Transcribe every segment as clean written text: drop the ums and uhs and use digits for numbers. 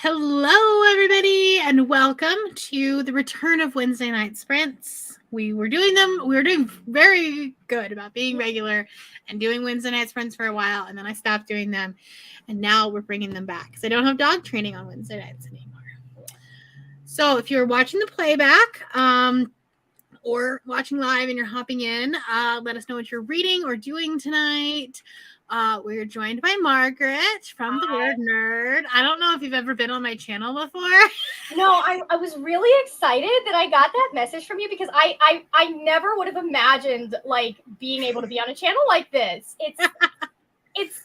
Hello, everybody, and welcome to the return of Wednesday night sprints. We were doing very good about being regular and doing Wednesday night sprints for a while, and then I stopped doing them, and now we're bringing them back because I don't have dog training on Wednesday nights anymore. So if you're watching the playback, or watching live and you're hopping in, let us know what you're reading or doing tonight. We're joined by Margaret from The Word Nerd. I don't know if you've ever been on my channel before. No, I was really excited that I got that message from you because I never would have imagined like being able to be on a channel like this. It's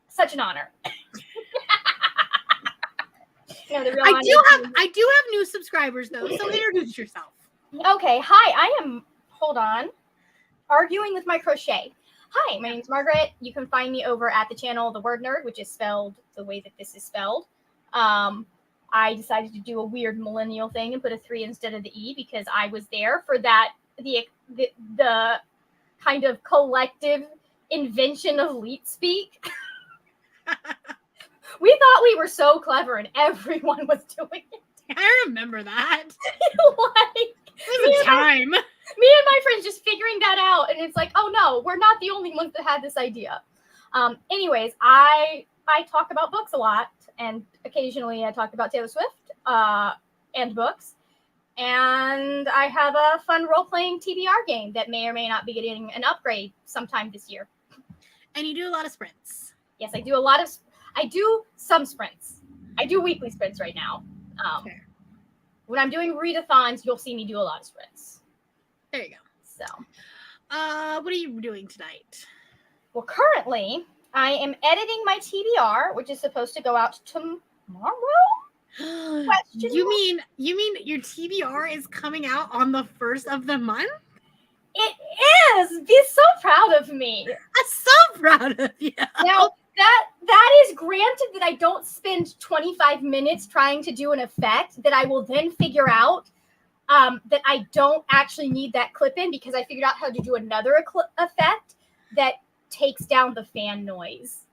such an honor. No, I do have new subscribers though, so introduce yourself. Okay, hi, hold on, arguing with my crochet. Hi, my name's Margaret. You can find me over at the channel The Word Nerd, which is spelled the way that this is spelled. I decided to do a weird millennial thing and put a 3 instead of the E because I was there for that the kind of collective invention of leet speak. We thought we were so clever and everyone was doing it. I remember that. Like, it was a time. Me and my friends just figuring that out, and it's like, oh no, we're not the only ones that had this idea. Anyways, I talk about books a lot, and occasionally I talk about Taylor Swift and books. And I have a fun role-playing TBR game that may or may not be getting an upgrade sometime this year. And you do a lot of sprints. Yes, I do some sprints. I do weekly sprints right now. When I'm doing readathons, you'll see me do a lot of sprints. There you go. So, what are you doing tonight? Well, currently, I am editing my TBR, which is supposed to go out tomorrow. You mean your TBR is coming out on the 1st of the month? It is. Be so proud of me. I'm so proud of you. Now, that is granted that I don't spend 25 minutes trying to do an effect that I will then figure out that I don't actually need that clip in because I figured out how to do another effect that takes down the fan noise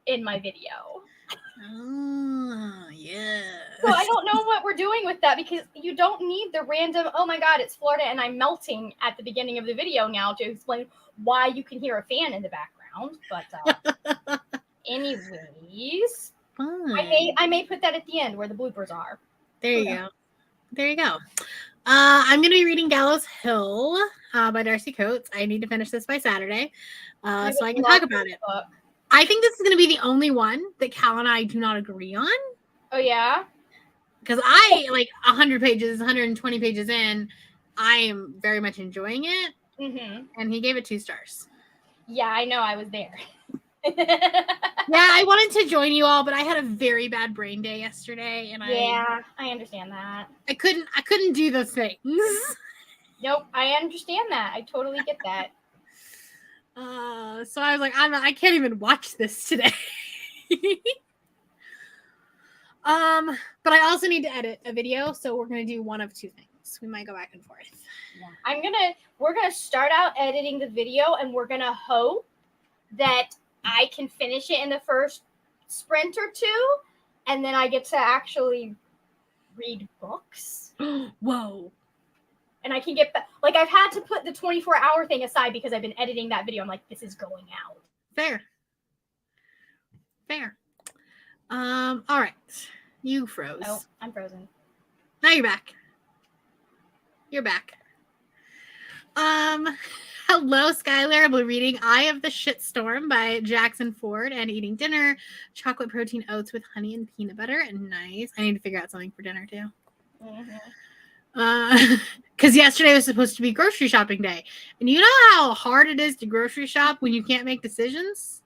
in my video. Oh, yeah. So I don't know what we're doing with that because you don't need the random, oh my God, it's Florida and I'm melting at the beginning of the video now to explain why you can hear a fan in the background. But anyways, I may put that at the end where the bloopers are. There you go. I'm going to be reading Gallows Hill by Darcy Coates. I need to finish this by Saturday so I can talk about it. I think this is going to be the only one that Cal and I do not agree on. Oh, yeah? Because I, 100 pages, 120 pages in, I am very much enjoying it. Mm-hmm. And he gave it 2 stars. Yeah, I know. I was there. Yeah, I wanted to join you all, but I had a very bad brain day yesterday, and I understand that. I couldn't do those things. Nope, I understand that. I totally get that. So I was like, I can't even watch this today. But I also need to edit a video, so we're gonna do one of 2 things. We might go back and forth. Yeah. We're gonna start out editing the video, and we're gonna hope that I can finish it in the first sprint or 2, and then I get to actually read books. Whoa. And I can get back. Like, I've had to put the 24-hour thing aside because I've been editing that video. I'm like, this is going out. Fair. All right. You froze. Oh, I'm frozen. Now you're back. You're back. Hello, Skylar. I'll be reading Eye of the Shitstorm by Jackson Ford and eating dinner. Chocolate protein oats with honey and peanut butter. And nice. I need to figure out something for dinner, too. Because yesterday was supposed to be grocery shopping day. And you know how hard it is to grocery shop when you can't make decisions?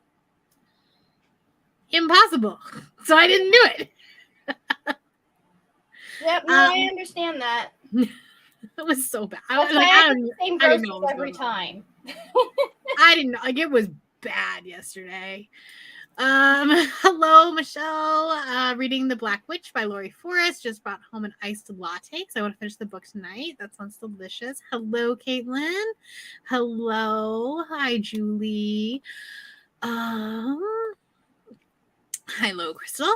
Impossible. So I didn't do it. Yep, no, I understand that. It was so bad. I didn't know every time. I didn't know. It was bad yesterday. Hello, Michelle. Reading The Black Witch by Lori Forrest. Just brought home an iced latte because I want to finish the book tonight. That sounds delicious. Hello, Caitlin. Hello. Hi, Julie. Hello, Crystal.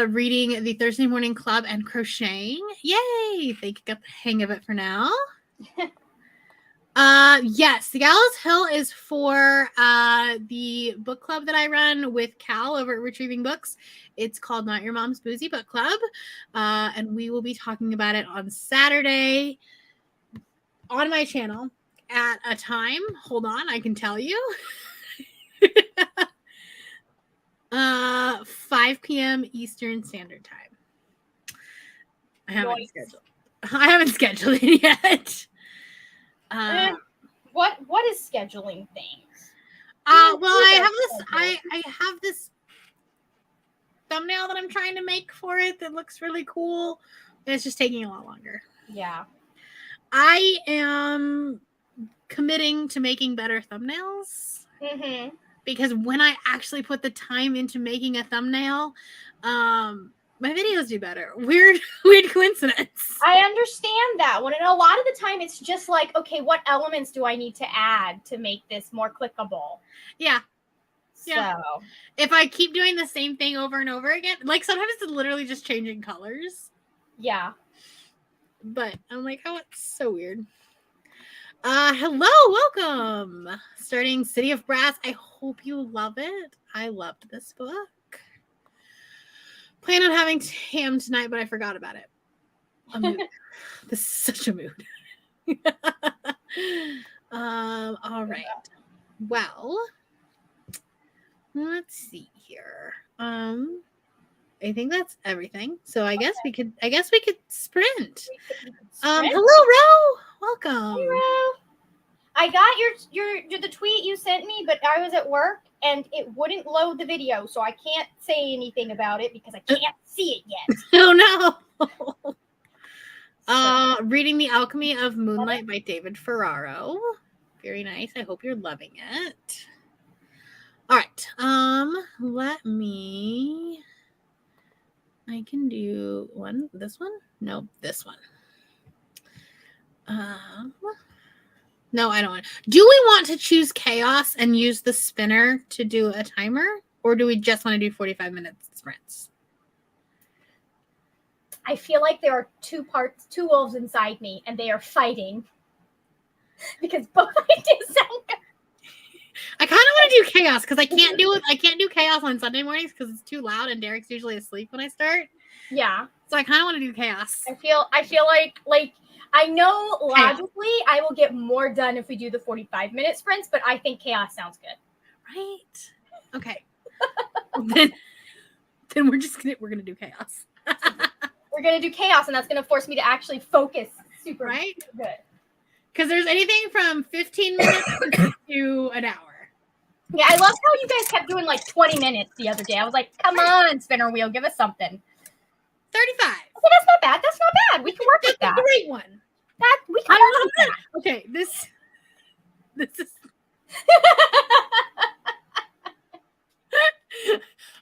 Reading the Thursday Morning Club and crocheting. Yay! Think I got the hang of it for now. Yes, the Gallows Hill is for the book club that I run with Cal over at Retrieving Books. It's called Not Your Mom's Boozy Book Club. And we will be talking about it on Saturday on my channel at a time. Hold on, I can tell you. 5 p.m. Eastern Standard Time. I haven't scheduled it yet. What is scheduling things? Well, I have this thumbnail that I'm trying to make for it that looks really cool. And it's just taking a lot longer. Yeah. I am committing to making better thumbnails. Mm-hmm. Because when I actually put the time into making a thumbnail, my videos do better. Weird coincidence. I understand that. When a lot of the time it's just like, okay, what elements do I need to add to make this more clickable? Yeah. So if I keep doing the same thing over and over again, like sometimes it's literally just changing colors. Yeah. But I'm like, oh, it's so weird. Hello, welcome. Starting City of Brass. I hope you love it. I loved this book. Plan on having ham tonight, but I forgot about it. A mood. This is such a mood. All right. Well, let's see here. I think that's everything. So I guess we could sprint. Hello, Ro. Welcome. Hey, Ro. I got your the tweet you sent me, but I was at work and it wouldn't load the video, so I can't say anything about it because I can't see it yet. Oh no. Reading The Alchemy of Moonlight by David Ferraro. Very nice. I hope you're loving it. All right. Let me. I can do this one. No, this one. No, I don't want. Do we want to choose chaos and use the spinner to do a timer, or do we just want to do 45 minutes sprints? I feel like there are two wolves inside me, and they are fighting because both ideas sound good. I kind of want to do chaos because I can't do it. I can't do chaos on Sunday mornings because it's too loud and Derek's usually asleep when I start. Yeah. So I kind of want to do chaos. I feel like I know logically I will get more done if we do the 45-minute sprints, but I think chaos sounds good. Right. Okay. then we're gonna do chaos. We're gonna do chaos, and that's gonna force me to actually focus super good. Because there's anything from 15 minutes to an hour. Yeah, I loved how you guys kept doing like 20 minutes the other day. I was like, come on, spinner wheel, give us something. 35. Okay, that's not bad. That's not bad. We can work with that. That's a great one. We can work with that. Okay, this is.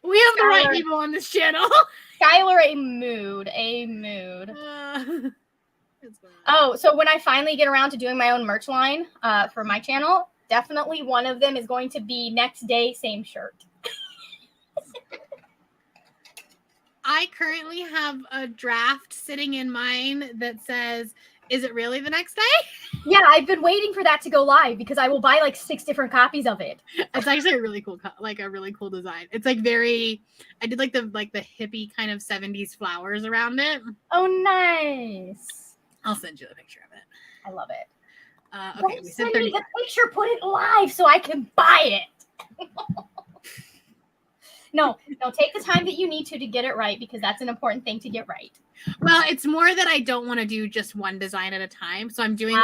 We have the right people on this channel. Skylar, a mood. Oh, so when I finally get around to doing my own merch line for my channel, definitely one of them is going to be next day, same shirt. I currently have a draft sitting in mine that says, is it really the next day? Yeah, I've been waiting for that to go live because I will buy like 6 different copies of it. It's actually a really cool, design. It's like I did like the hippie kind of 70s flowers around it. Oh, nice. I'll send you the picture of it. I love it. Okay, we said 30. The picture, put it live so I can buy it. No, take the time that you need to get it right because that's an important thing to get right. Well, it's more that I don't want to do just one design at a time. So I'm doing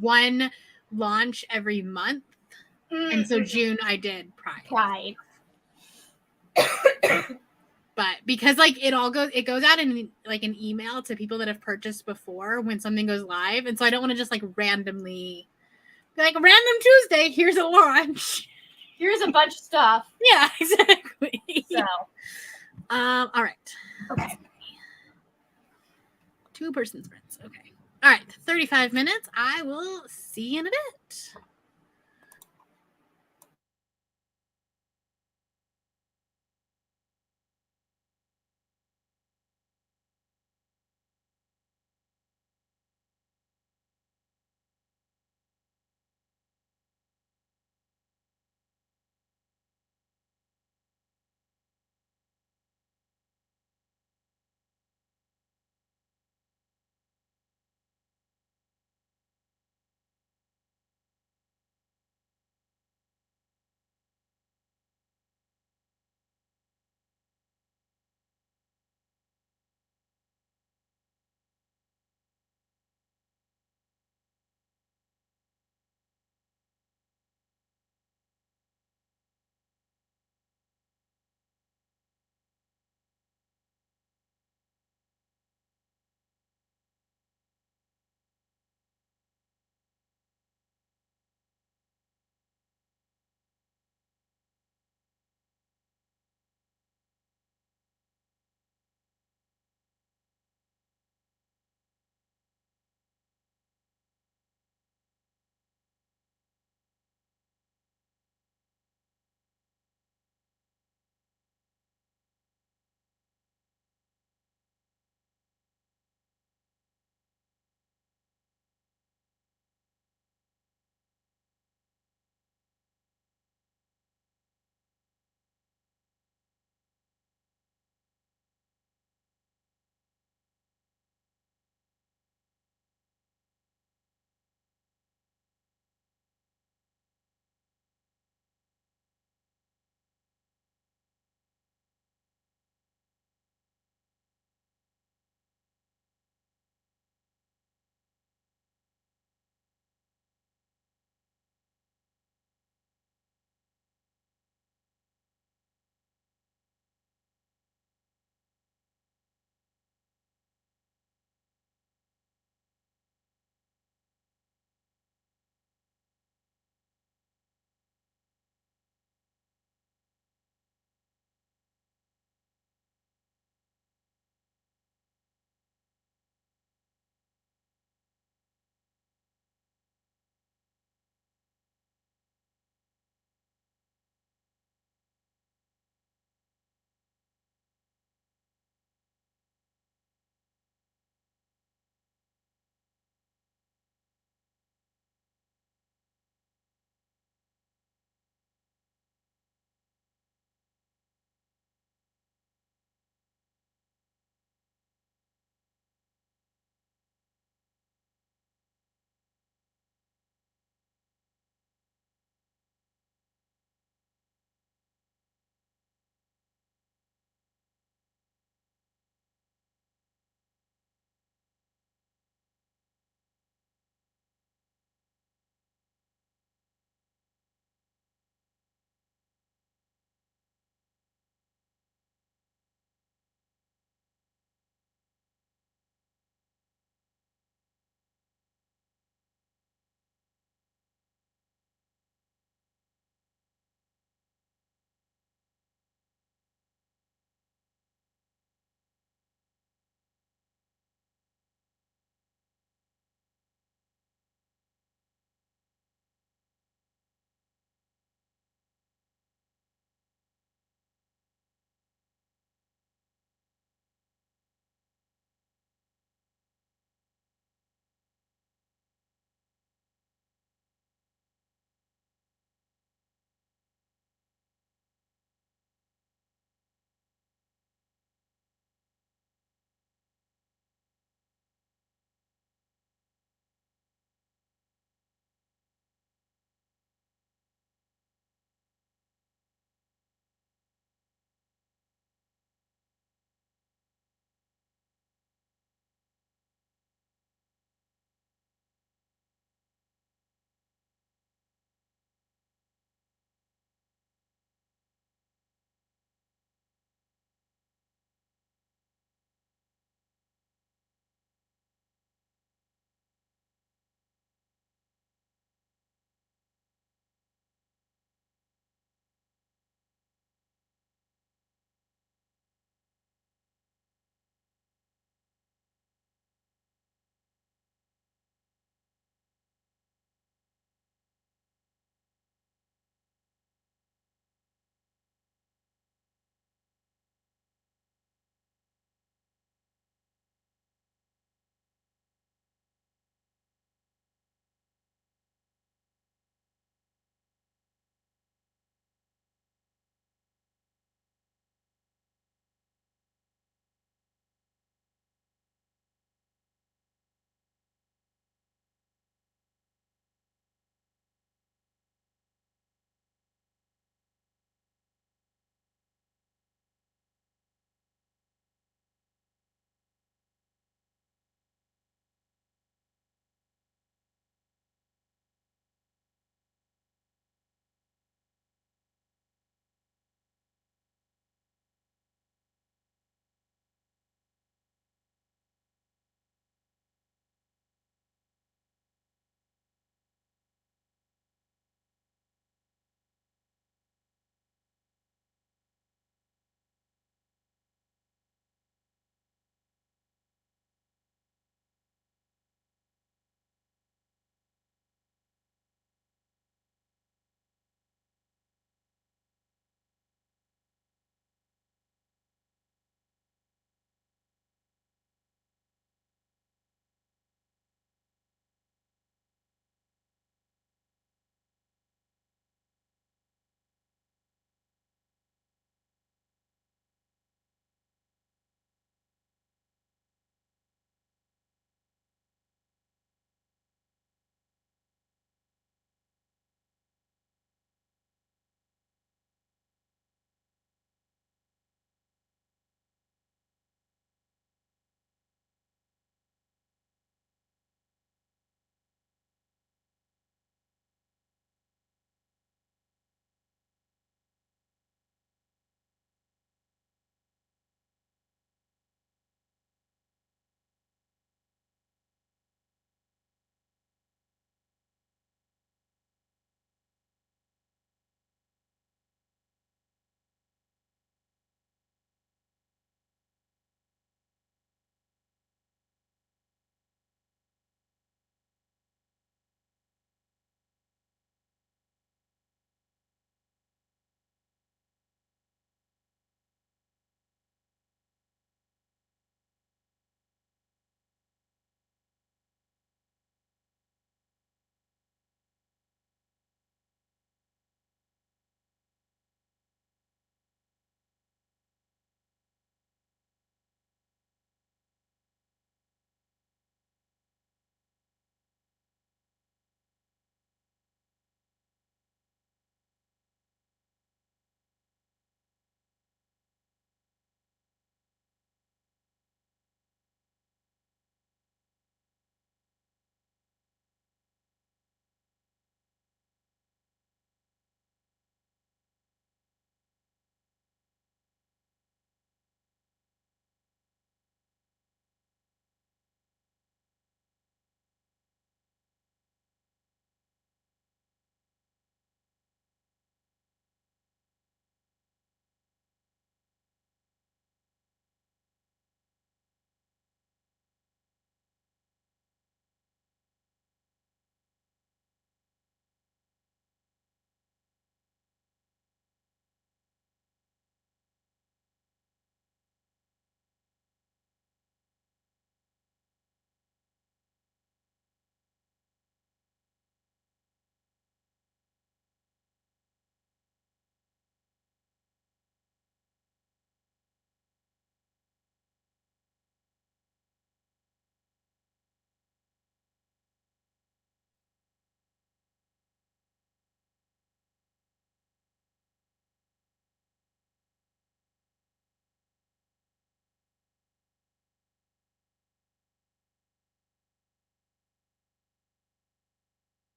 one launch every month. Mm-hmm. And so June I did Pride. But because it goes out in like an email to people that have purchased before when something goes live. And so I don't want to just like randomly be like random Tuesday, here's a launch. Here's a bunch of stuff. Yeah, exactly. So all right. Okay. 2-person sprints. Okay. All right. 35 minutes. I will see you in a bit.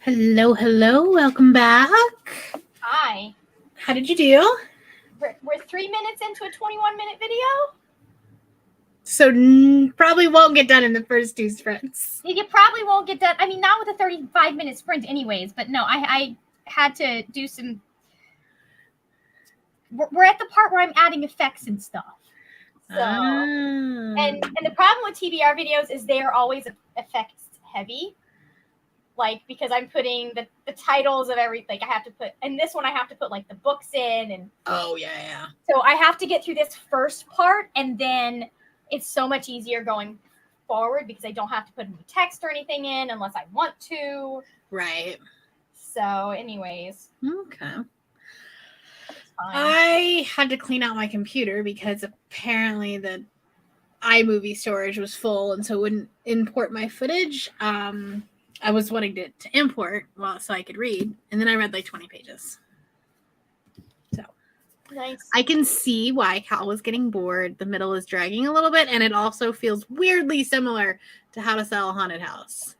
Hello. Welcome back. Hi. How did you do? We're 3 minutes into a 21-minute video? So probably won't get done in the first 2 sprints. You probably won't get done. I mean, not with a 35-minute sprint anyways, but no, I had to do some... We're at the part where I'm adding effects and stuff. So, and the problem with TBR videos is they are always effects heavy. Like, because I'm putting the titles of everything. I have to put, and this one I have to put like the books in, and oh yeah. So I have to get through this first part, and then it's so much easier going forward because I don't have to put any text or anything in unless I want to. Right. So, anyways. Okay. I had to clean out my computer because apparently the iMovie storage was full, and so it wouldn't import my footage. I was wanting to import so I could read, and then I read like 20 pages. So nice. I can see why Cal was getting bored. The middle is dragging a little bit, and it also feels weirdly similar to How to Sell a Haunted House.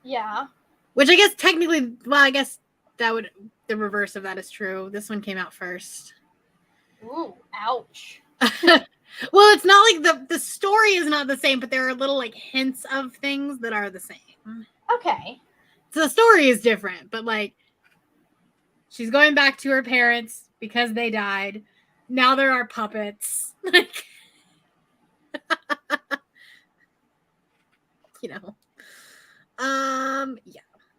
Yeah. Which I guess technically, I guess the reverse of that is true. This one came out first. Ooh, ouch. Well, it's not like the story is not the same, but there are little like hints of things that are the same. Okay. So the story is different, but like she's going back to her parents because they died. Now there are puppets. Like yeah.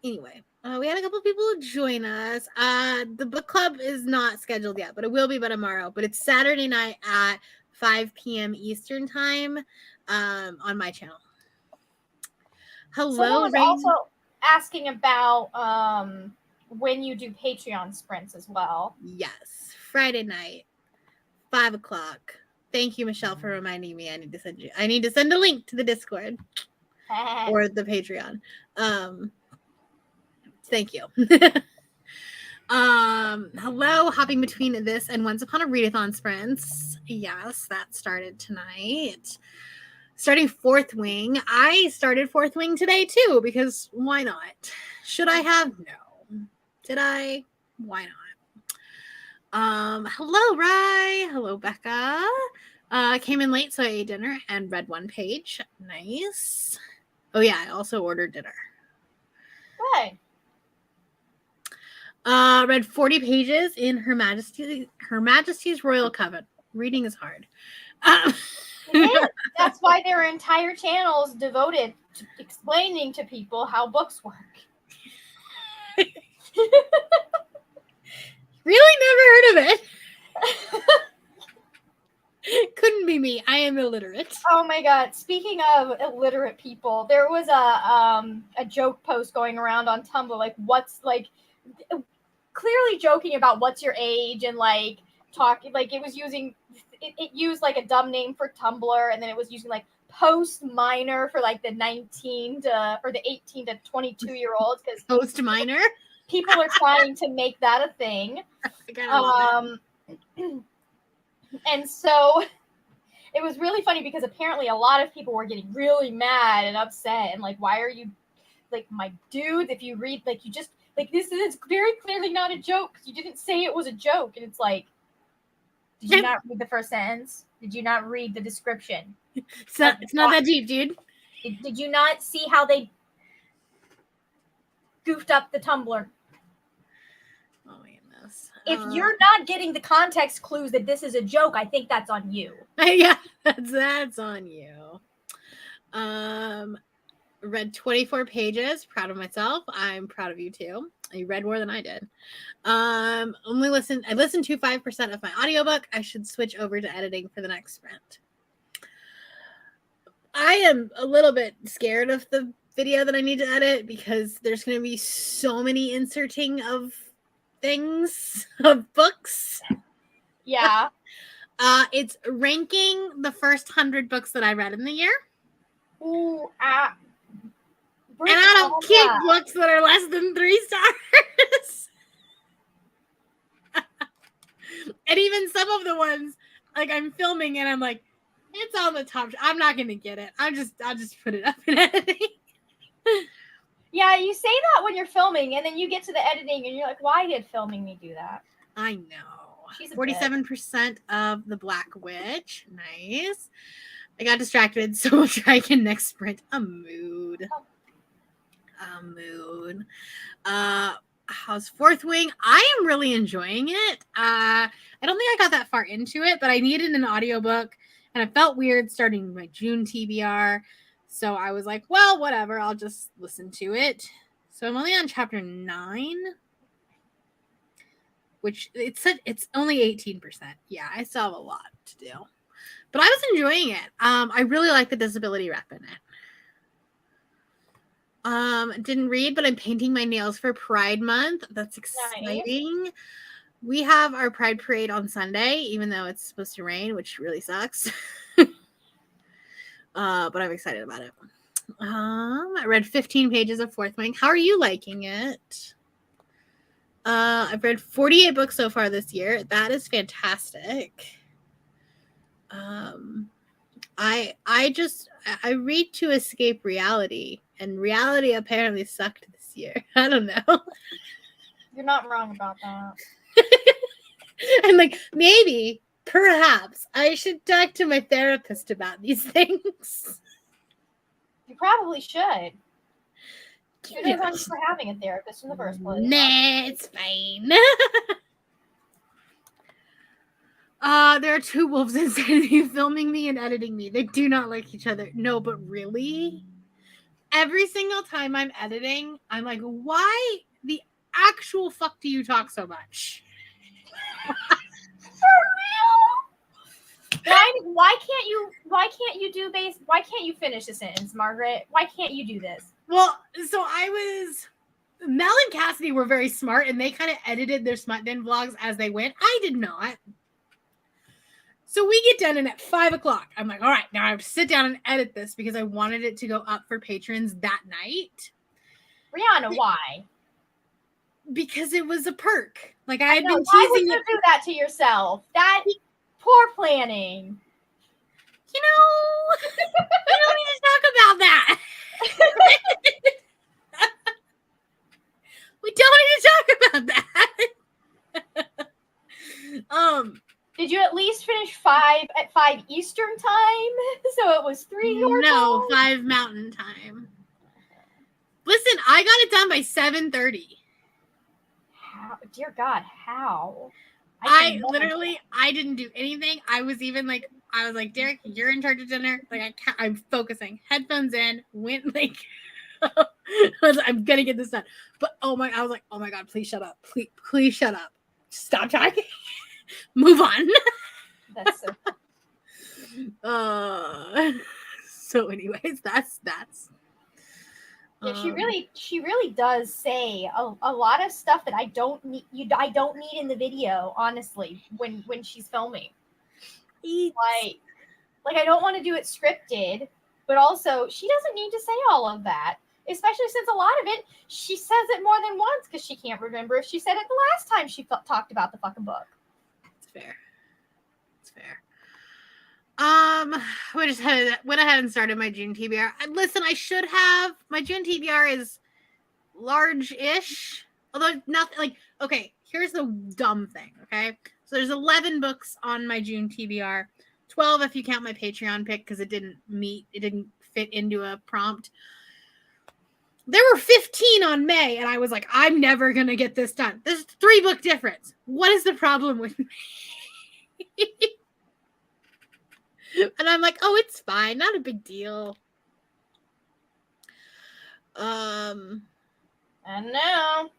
Anyway, we had a couple people join us. The book club is not scheduled yet, but it will be by tomorrow. But it's Saturday night at 5 p.m. Eastern time on my channel. Hello. Someone was also asking about when you do Patreon sprints as well. Yes, Friday night, 5 o'clock. Thank you, Michelle, for reminding me. I need to send a link to the Discord or the Patreon. Thank you. Hello, hopping between this and Once Upon a Readathon sprints. Yes, that started tonight. Starting Fourth Wing. I started Fourth Wing today too, because why not? Should I have? No. Did I? Why not? Hello, Rye. Hello, Becca. Came in late, so I ate dinner and read 1 page. Nice. Oh yeah, I also ordered dinner. Good. Read 40 pages in Her Majesty's Royal Coven. Reading is hard. That's why there are entire channels devoted to explaining to people how books work. Really never heard of it. Couldn't be me. I am illiterate. Oh my god. Speaking of illiterate people, there was a joke post going around on Tumblr, like what's like clearly joking about what's your age and like talking like it was using it used like a dumb name for Tumblr, and then it was using like post minor for like the 19 to or the 18 to 22 year olds because post minor people are trying to make that a thing. And so it was really funny because apparently a lot of people were getting really mad and upset and like, why are you like, my dude, if you read like you just like this is very clearly not a joke. You didn't say it was a joke. And it's like, did you not read the first sentence? Did you not read the description? It's not that deep, dude. Did you not see how they goofed up the Tumblr? Oh my goodness. If you're not getting the context clues that this is a joke, I think that's on you. Yeah, that's on you. Read 24 pages. Proud of myself. I'm proud of you too. You read more than I did. I listened to 5% of my audiobook. I should switch over to editing for the next sprint. I am a little bit scared of the video that I need to edit because there's going to be so many inserting of things of books. Yeah. It's ranking the first 100 books that I read in the year. Ooh, and I don't keep books that are less than 3 stars. And even some of the ones, like I'm filming and I'm like, it's on the top. I'm not gonna get it. I'll just put it up in editing. Yeah, you say that when you're filming, and then you get to the editing, and you're like, "Why did filming me do that?" I know. She's a 47% of the Black Witch. Nice. I got distracted, so we'll try again next sprint. A mood. How's Fourth Wing? I am really enjoying it. I don't think I got that far into it, but I needed an audiobook, and it felt weird starting my June TBR. So I was like, well, whatever. I'll just listen to it. So I'm only on chapter 9, which it's only 18%. Yeah, I still have a lot to do. But I was enjoying it. I really like the disability rep in it. Didn't read, but I'm painting my nails for Pride Month. That's exciting. Nice. We have our Pride Parade on Sunday, even though it's supposed to rain, which really sucks. But I'm excited about it. I read 15 pages of Fourth Wing. How are you liking it? I've read 48 books so far this year. That is fantastic. I read to escape reality, and reality apparently sucked this year. I don't know. You're not wrong about that. I'm like, maybe, perhaps, I should talk to my therapist about these things. You probably should. Kudos for having a therapist in the first place. Nah, it's fine. There are two wolves inside of you filming me and editing me. They do not like each other. No, but really? Every single time I'm editing, I'm like, why the actual fuck do you talk so much? For real? Why can't you finish the sentence, Margaret? Why can't you do this? Well, so Mel and Cassidy were very smart, and they kind of edited their Smut Den vlogs as they went. I did not. So we get done, and at 5:00, I'm like, all right, now I have to sit down and edit this because I wanted it to go up for patrons that night. Rihanna, why? Because it was a perk. Like, I had been teasing why would you do that to yourself? That poor planning. You know, we don't need to talk about that. We don't need to talk about that. Did you at least finish 5 at 5 Eastern time? So it was 3 your time? No, 5 Mountain time. Listen, I got it done by 7:30. How? Dear God, how? I didn't do anything. I was like, Derek, you're in charge of dinner. Like, I'm focusing. Headphones in. Went like, I'm gonna get this done. But I was like, oh my God, please shut up. Please shut up. Stop talking. Move on. That's so. So, anyways, that's. Yeah, she really does say a lot of stuff that I don't need. I don't need in the video, honestly. When she's filming, like I don't want to do it scripted, but also she doesn't need to say all of that. Especially since a lot of it, she says it more than once because she can't remember if she said it the last time she talked about the fucking book. It's fair. We just went ahead and started my June TBR. Listen, I should have. My June TBR is large-ish, although nothing like. Okay, here's the dumb thing. Okay, so there's 11 books on my June TBR, 12 if you count my Patreon pick because it didn't fit into a prompt. There were 15 on May, and I was like, I'm never gonna get this done. There's 3-book difference. What is the problem with me? And I'm like, oh, it's fine. Not a big deal. I know.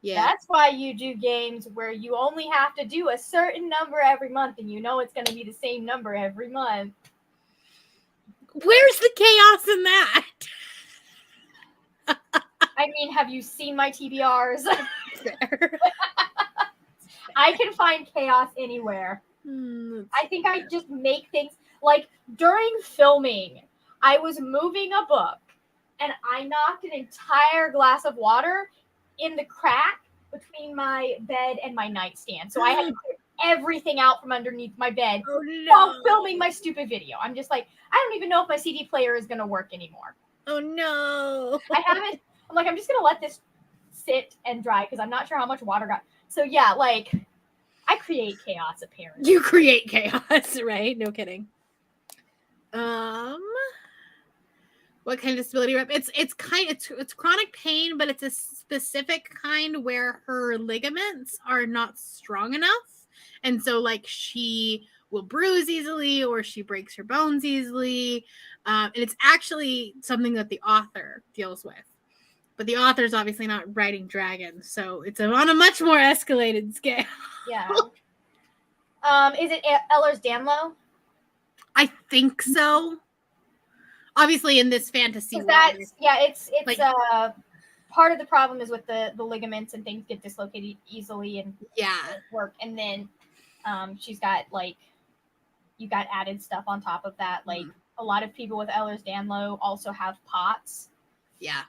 Yeah. That's why you do games where you only have to do a certain number every month, and you know it's going to be the same number every month. Where's the chaos in that? I mean, have you seen my TBRs? I can find chaos anywhere. I think I just make things like during filming, I was moving a book and I knocked an entire glass of water in the crack between my bed and my nightstand. So I had to clear everything out from underneath my bed while filming my stupid video. I'm just like, I don't even know if my CD player is going to work anymore. Oh no. I I'm like, I'm just gonna let this sit and dry because I'm not sure how much water got. So yeah, like I create chaos apparently. You create chaos, right? No kidding. What kind of disability rep? It's chronic pain, but it's a specific kind where her ligaments are not strong enough, and so like she will bruise easily or she breaks her bones easily, and it's actually something that the author deals with. But the author's obviously not writing dragons, so it's on a much more escalated scale. Yeah. Is it Ehlers-Danlos? I think so. Obviously, in this fantasy world, it's like, part of the problem is with the ligaments and things get dislocated easily and work. And then she's got like you got added stuff on top of that. Like a lot of people with Ehlers-Danlos also have POTS. Yeah.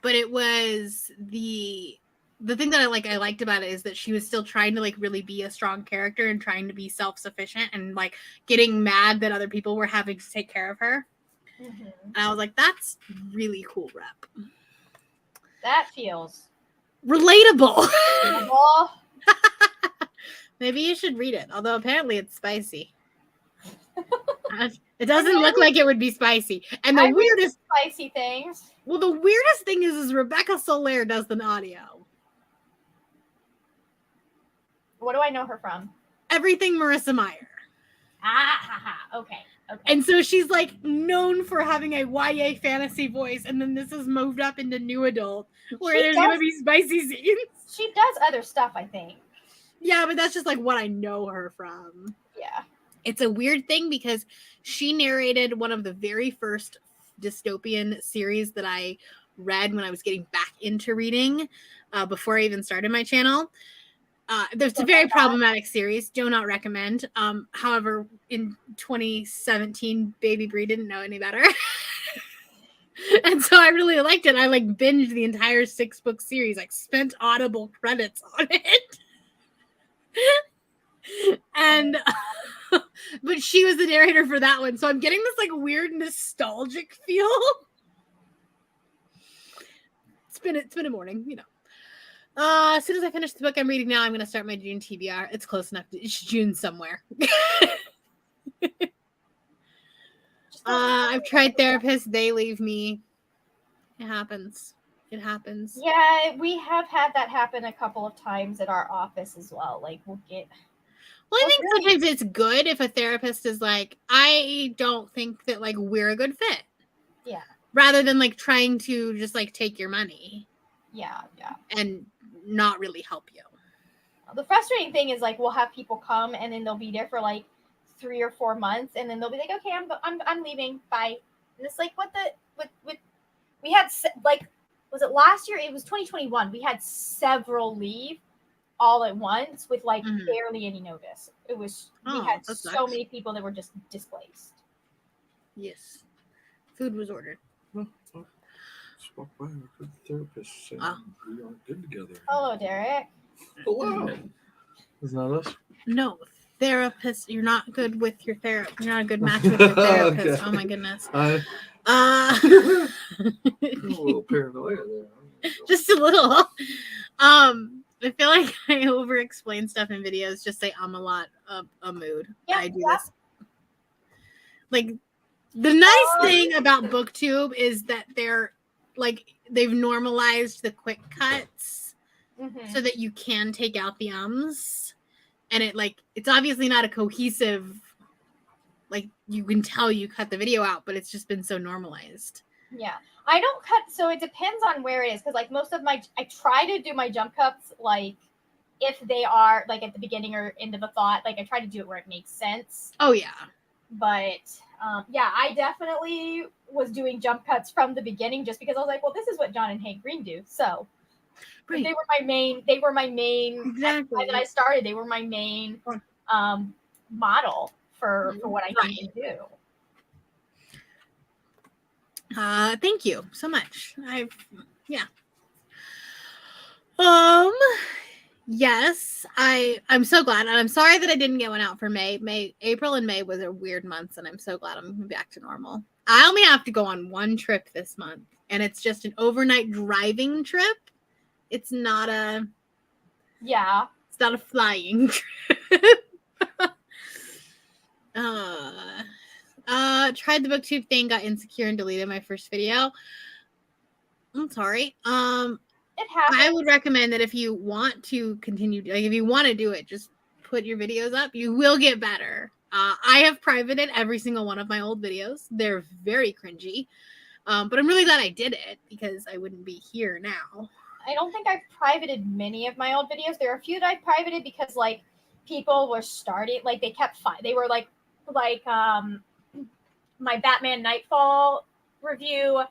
But it was the thing that I liked about it is that she was still trying to like really be a strong character and trying to be self-sufficient and like getting mad that other people were having to take care of her. And I was like, that's really cool rep. That feels relatable. Maybe you should read it, although apparently it's spicy. It doesn't look like it would be spicy. And the weirdest spicy things. Well, the weirdest thing is Rebecca Soler does the audio. What do I know her from? Everything Marissa Meyer. Okay. And so she's like known for having a YA fantasy voice, and then this is moved up into new adult, where there's gonna be spicy scenes. She does other stuff, I think. Yeah, but that's just like what I know her from. Yeah. It's a weird thing because she narrated one of the very first dystopian series that I read when I was getting back into reading before I even started my channel. There's a very problematic series. Do not recommend. However, in 2017, Baby Bree didn't know any better. And so I really liked it. I like binged the entire 6-book series, like spent Audible credits on it. And but she was the narrator for that one. So I'm getting this like weird nostalgic feel. It's been a morning, you know. As soon as I finish the book I'm reading now, I'm going to start my June TBR. It's close enough. It's June somewhere. I've tried therapists. They leave me. It happens. Yeah, we have had that happen a couple of times at our office as well. Like Well, I think sometimes it's good if a therapist is like, I don't think that like we're a good fit. Yeah. Rather than like trying to just like take your money. Yeah. And not really help you. The frustrating thing is like we'll have people come and then they'll be there for like 3 or 4 months and then they'll be like, okay, I'm leaving, bye. And it's like we had like, was it last year? It was 2021. We had several leave all at once with like barely any notice. It was we had so many people that were just displaced. Yes, food was ordered. Just walk by a therapist saying we aren't good together. Hello, Derek. Hello. Isn't that us? No, therapist. You're not good with your therapist. You're not a good match with your therapist. Okay. Oh my goodness. A little paranoia there. Just a little. I feel like I over-explain stuff in videos. Just say I'm a lot of a mood. Yeah, I do this. Like the nice thing about BookTube is that they've normalized the quick cuts so that you can take out the ums, and it's obviously not a cohesive. Like you can tell you cut the video out, but it's just been so normalized. Yeah. I don't cut, so it depends on where it is, because like most of I try to do my jump cuts like if they are like at the beginning or end of a thought, like I try to do it where it makes sense. Oh yeah. But yeah, I definitely was doing jump cuts from the beginning just because I was like, well, this is what John and Hank Green do. So right. They were my main exactly that I started. They were my main model for what I need to do. Thank you so much. Yes, I'm so glad, and I'm sorry that I didn't get one out for May. April and May was a weird month, and I'm so glad I'm back to normal. I only have to go on one trip this month, and it's just an overnight driving trip. It's not a flying trip. Tried the booktube thing, got insecure and deleted my first video. I'm sorry. It happens. I would recommend that if you want to continue, like if you want to do it, just put your videos up. You will get better. I have privated every single one of my old videos. They're very cringy. But I'm really glad I did it because I wouldn't be here now. I don't think I've privated many of my old videos. There are a few that I privated because like people were starting, like they kept they were like my Batman Nightfall review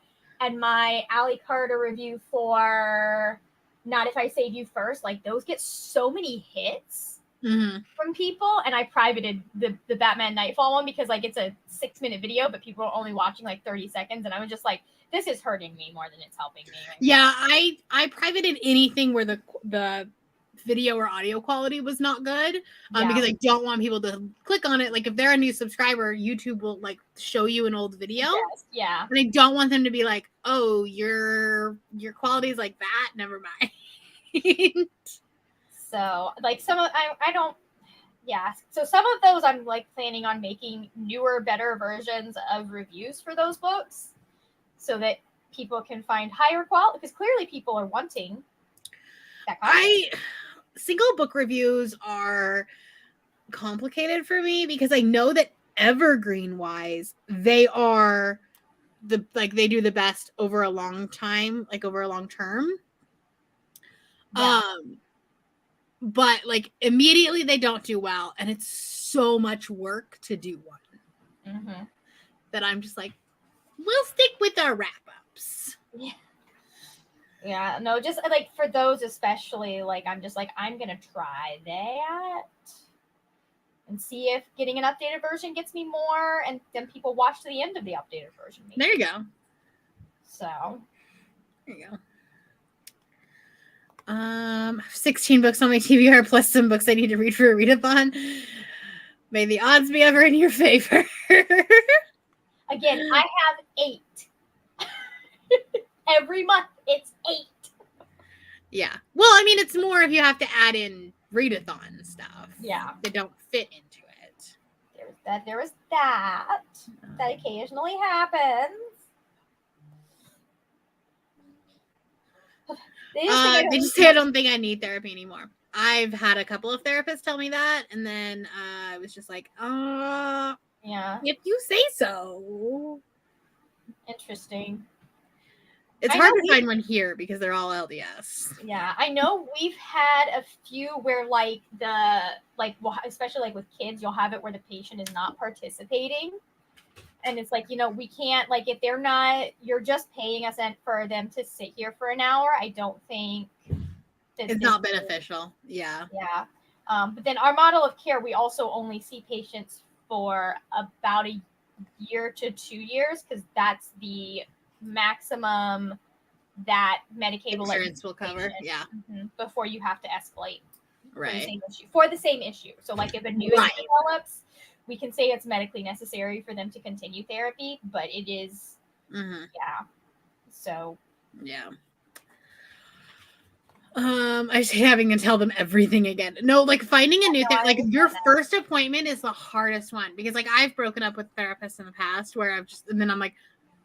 and my Ali Carter review for Not If I Save You First. Like those get so many hits from people, and I privated the Batman Nightfall one because like it's a 6-minute video, but people are only watching like 30 seconds, and I was just like, this is hurting me more than it's helping me. Yeah, I privated anything where the video or audio quality was not good because I don't want people to click on it. Like if they're a new subscriber, YouTube will like show you an old video. Yes, yeah. And I don't want them to be like, oh, your quality is like that. Never mind. So like some of I don't. Yeah. So some of those I'm like planning on making newer, better versions of reviews for those books so that people can find higher quality, because clearly people are wanting that content. Single book reviews are complicated for me because I know that evergreen wise, they are they do the best over a long time, like over a long term. Yeah. But like immediately they don't do well, and it's so much work to do one that I'm just like, we'll stick with our wrap-ups. Yeah, no, just like for those especially, like I'm just like, I'm gonna try that and see if getting an updated version gets me more, and then people watch to the end of the updated version. Maybe. There you go. So there you go. 16 books on my TBR plus some books I need to read for a readathon. May the odds be ever in your favor. Again, I have 8. Every month it's 8. Yeah. Well, I mean, it's more if you have to add in readathon stuff. Yeah. That don't fit into it. There was that. That occasionally happens. They just say I don't think I need therapy anymore. I've had a couple of therapists tell me that, and then I was just like, yeah, if you say so. Interesting. It's hard to find one here because they're all LDS. Yeah, I know we've had a few where especially like with kids, you'll have it where the patient is not participating. And it's like, we can't, like, if they're not, you're just paying us for them to sit here for an hour. I don't think it's not beneficial. Yeah. Yeah. But then our model of care, we also only see patients for about a year to 2 years because that's the maximum that Medicaid will cover. Yeah. Before you have to escalate. Right. For the same issue. So, like, if a new issue develops, we can say it's medically necessary for them to continue therapy, but it is, yeah. So, yeah. I just hate having to tell them everything again. No, like finding a new thing, like your first appointment is the hardest one because, like, I've broken up with therapists in the past where and then I'm like,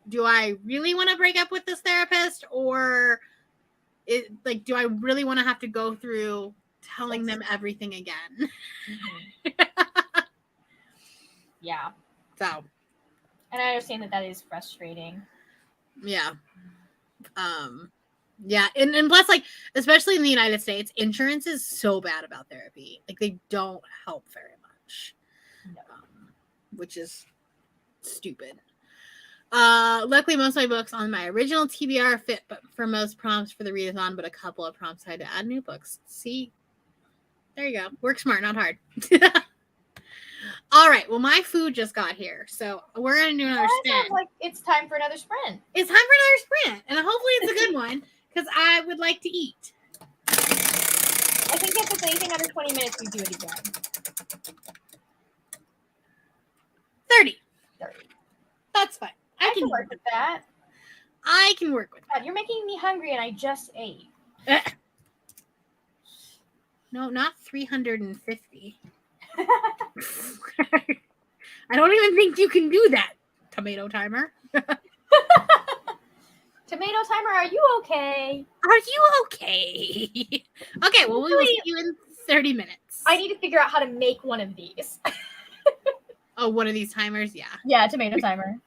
do I really want to break up with this therapist, or do I really want to have to go through telling them everything again? Yeah. So. And I understand that is frustrating. Yeah. Yeah. And plus, like, especially in the United States, insurance is so bad about therapy. Like, they don't help very much. No. Which is stupid. Luckily, most of my books on my original TBR fit but for most prompts for the readathon, but a couple of prompts I had to add new books. See? There you go. Work smart, not hard. All right. Well, my food just got here, so we're gonna do another sprint. Like it's time for another sprint. It's time for another sprint, and hopefully it's a good one because I would like to eat. I think if it's anything under 20 minutes, we do it again. 30. That's fine. I can work with that. I can work with God, you're making me hungry, and I just ate. that. No, not 350. I don't even think you can do that, tomato timer. Tomato timer, are you okay? Are you okay? Okay, well, we will see you in 30 minutes. I need to figure out how to make one of these. Oh, one of these timers? Yeah. Yeah, tomato timer.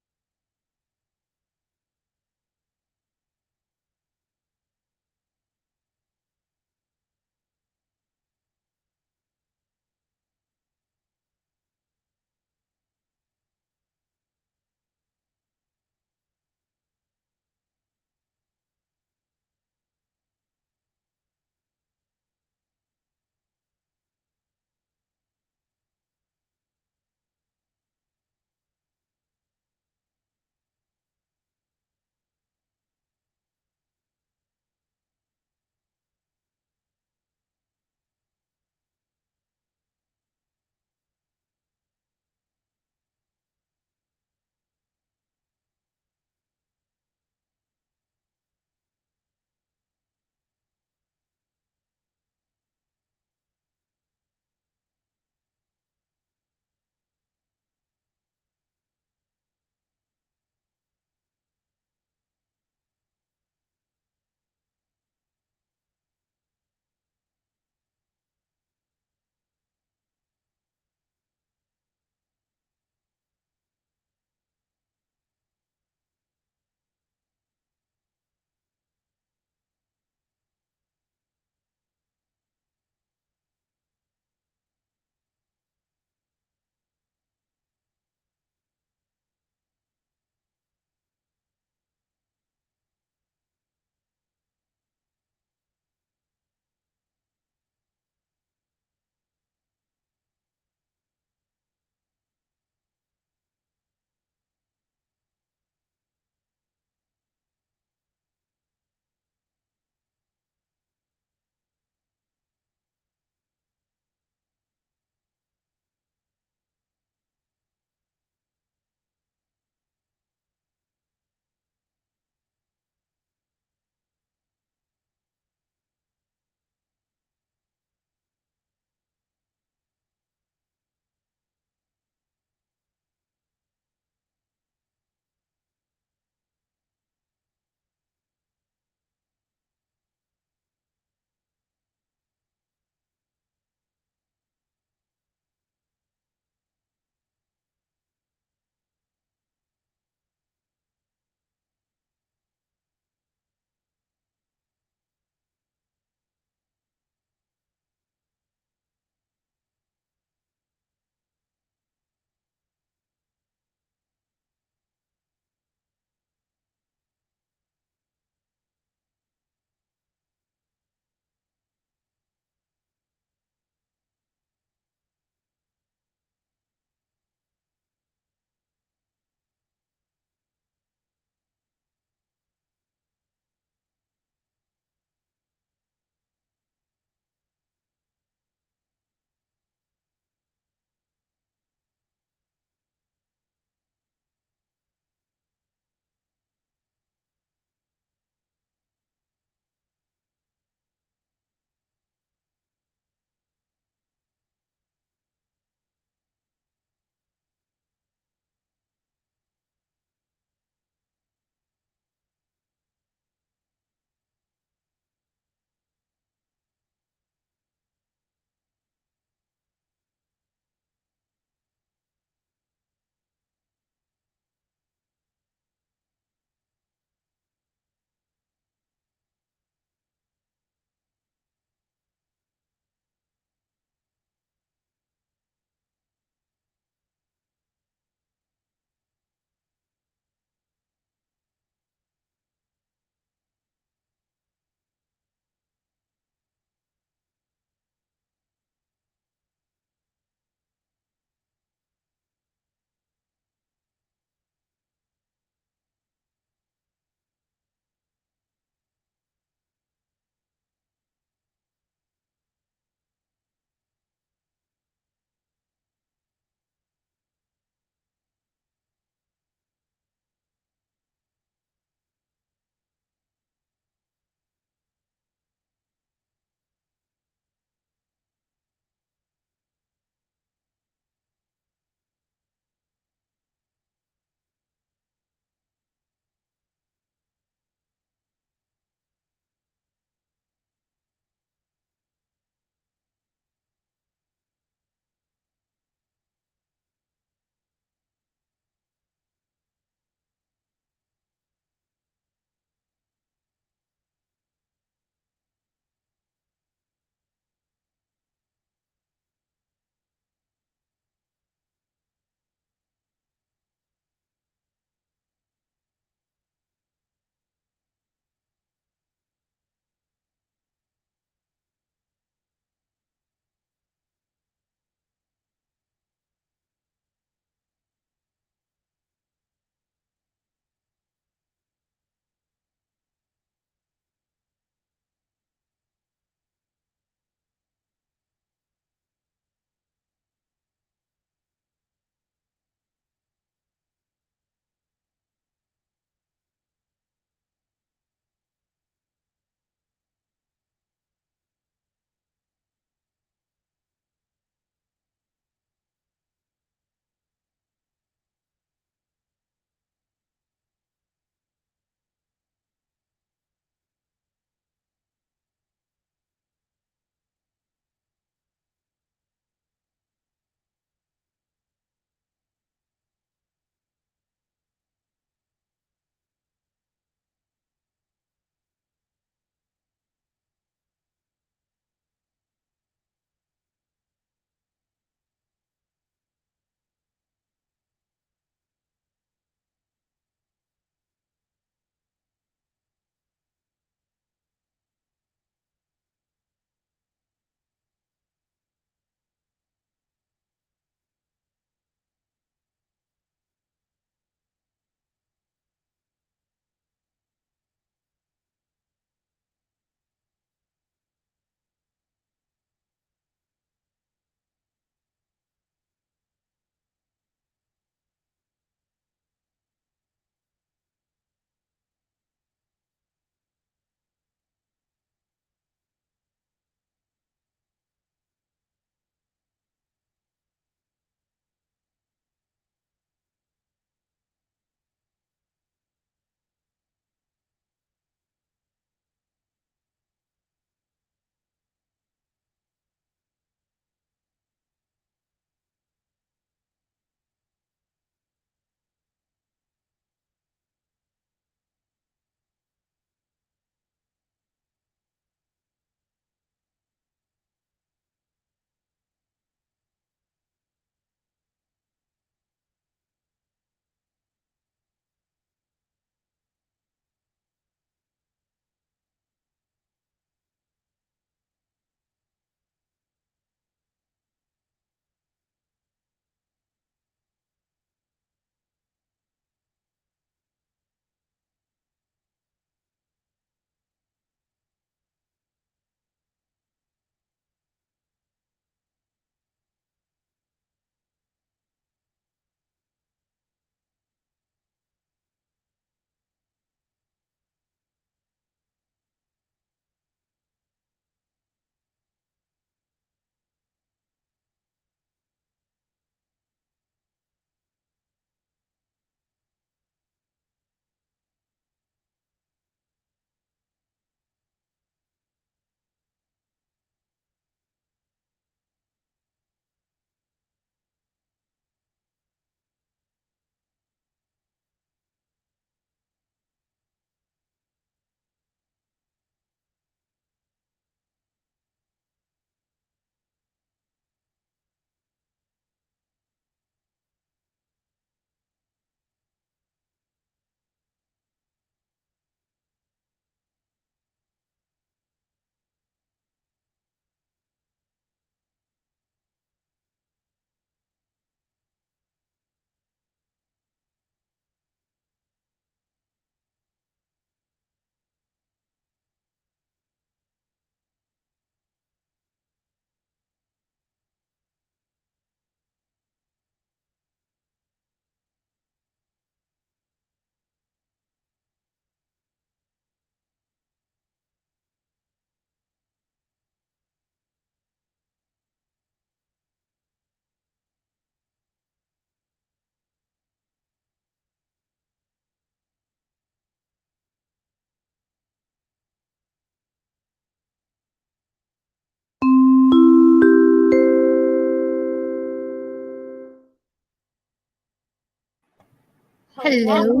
Hello.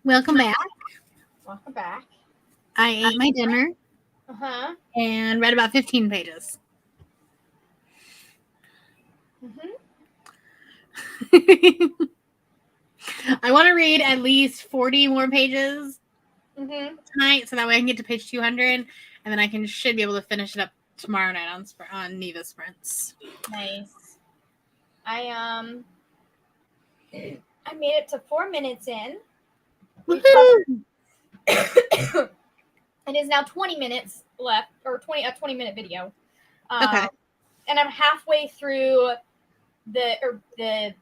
Welcome back. Welcome back. I ate my dinner Uh-huh. and read about 15 pages. Mm-hmm. I want to read at least 40 more pages Mm-hmm. tonight so that way I can get to page 200 and then I should be able to finish it up tomorrow night on Neva Sprints. Nice. I made it to 4 minutes in. Woohoo! It is now 20 minutes left, or a 20-minute video. Okay. And I'm halfway through the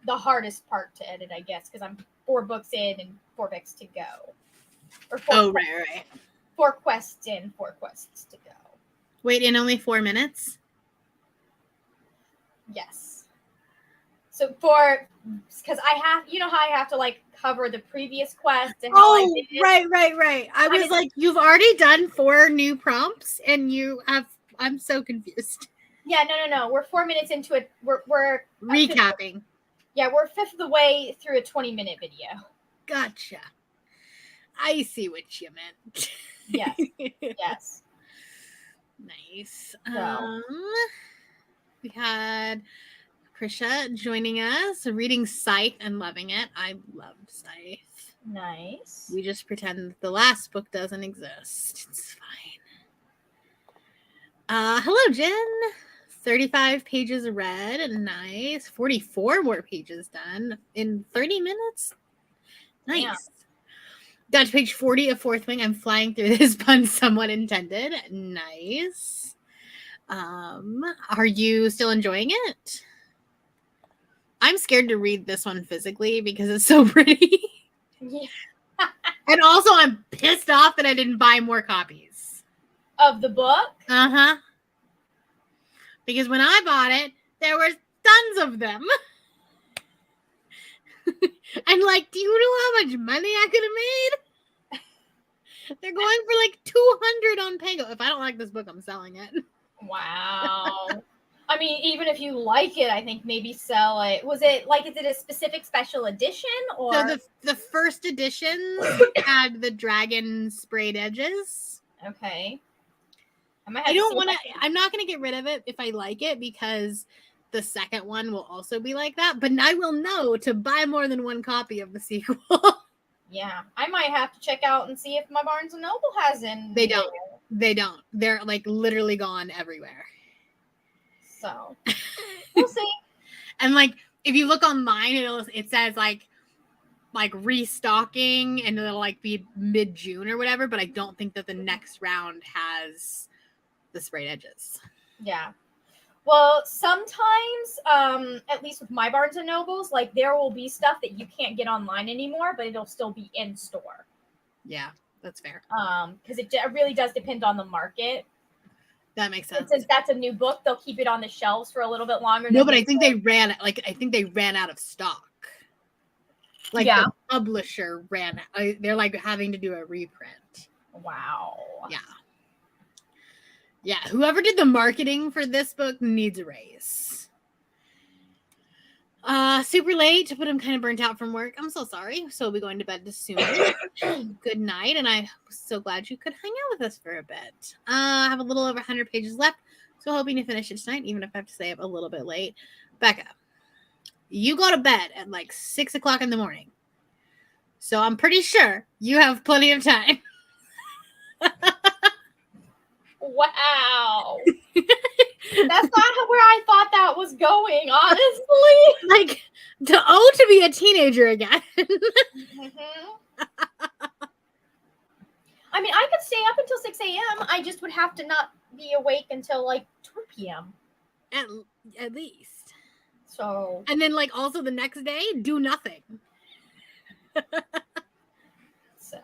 hardest part to edit, I guess, because I'm 4 books in and 4 books to go. Or 4 right. 4 quests in, 4 quests to go. Wait, in only 4 minutes? Yes. So because I have, you know how I have to like cover the previous quest and how I did it? Right. I was like, you've already done 4 new prompts and I'm so confused. Yeah, no. We're 4 minutes into it. We're Recapping. We're 1/5 of the way through a 20-minute video. Gotcha. I see what you meant. Yes. Yes. Nice. So. We had Krisha joining us, reading Scythe and loving it. I loved Scythe. Nice. We just pretend that the last book doesn't exist. It's fine. Hello, Jen. 35 pages read. Nice. 44 more pages done in 30 minutes. Nice. Yeah. Got to page 40 of Fourth Wing. I'm flying through this, pun somewhat intended. Nice. Are you still enjoying it? I'm scared to read this one physically because it's so pretty. Yeah. And also I'm pissed off that I didn't buy more copies. Of the book? Uh-huh. Because when I bought it, there were tons of them. And like, do you know how much money I could have made? They're going for like 200 on Pango. If I don't like this book, I'm selling it. Wow. I mean, even if you like it, I think maybe sell it. Is it a specific special edition or? So the first edition had the dragon sprayed edges. Okay. I'm not going to get rid of it if I like it because the second one will also be like that, but I will know to buy more than one copy of the sequel. Yeah. I might have to check out and see if my Barnes & Noble has in. They don't. They're like literally gone everywhere. So we'll see. And like if you look online, it says like restocking and it'll like be mid-June or whatever, but I don't think that the next round has the sprayed edges. Yeah. Well, sometimes, at least with my Barnes & Nobles, like there will be stuff that you can't get online anymore, but it'll still be in store. Yeah, that's fair. Because it really does depend on the market. That makes sense. Since that's a new book, they'll keep it on the shelves for a little bit longer. No, but I think they ran out of stock. Like the publisher ran. They're like having to do a reprint. Wow. Yeah. Whoever did the marketing for this book needs a raise. Super late, but I'm kind of burnt out from work. I'm so sorry. So we'll be going to bed soon. Good night, and I'm so glad you could hang out with us for a bit. I have a little over 100 pages left, so hoping to finish it tonight, even if I have to stay up a little bit late. Becca, you go to bed at like 6 o'clock in the morning, so I'm pretty sure you have plenty of time. Wow. That's not where I thought that was going, honestly. Like, to be a teenager again. Mm-hmm. I mean, I could stay up until 6 a.m. I just would have to not be awake until like 2 p.m. At least. So. And then, like, also the next day, do nothing. So.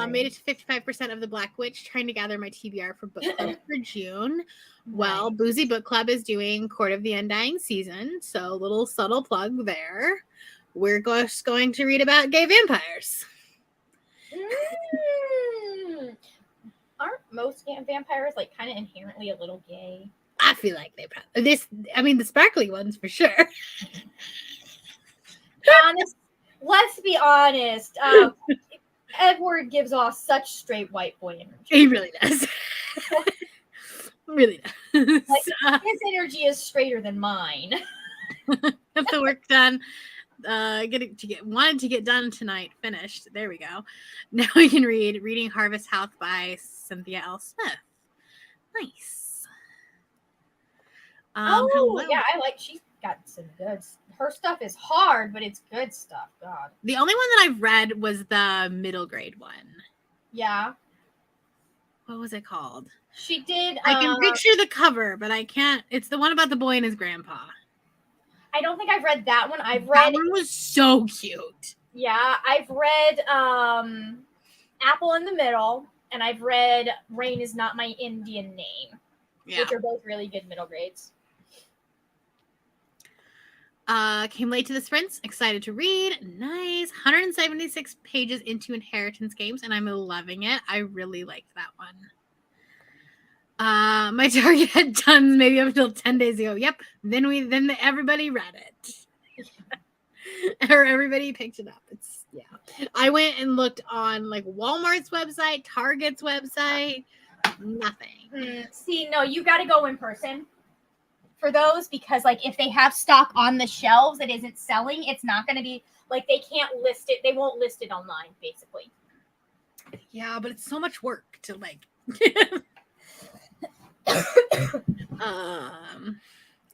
Made it to 55% of the Black Witch, trying to gather my TBR for book club for June. Well, Boozy Book Club is doing Court of the Undying Season, so little subtle plug there. We're just going to read about gay vampires. Aren't most vampires like kind of inherently a little gay? I feel like they probably the sparkly ones for sure. let's be honest. Edward gives off such straight white boy energy. He really does. Really does. Like, his energy is straighter than mine. Have the work done. Wanted to get done tonight. Finished. There we go. Now we can read Reading Harvest House by Cynthia L. Smith. Nice. Hello. Yeah, she's got some good. Her stuff is hard, but it's good stuff. God. The only one that I've read was the middle grade one. Yeah. What was it called? She did. I can picture the cover, but I can't. It's the one about the boy and his grandpa. I don't think I've read that one. I've read. That one was so cute. Yeah, I've read Apple in the Middle, and I've read Rain Is Not My Indian Name, which are both really good middle grades. Came late to the sprints. Excited to read. Nice. 176 pages into Inheritance Games, and I'm loving it. I really liked that one. My target had done maybe up until 10 days ago. Yep. Then everybody read it. Or everybody picked it up. I went and looked on like Walmart's website, Target's website. Nothing. See, no, you got to go in person for those, because like if they have stock on the shelves that isn't selling, it's not going to be like, they can't list it. They won't list it online, basically. Yeah, but it's so much work to like.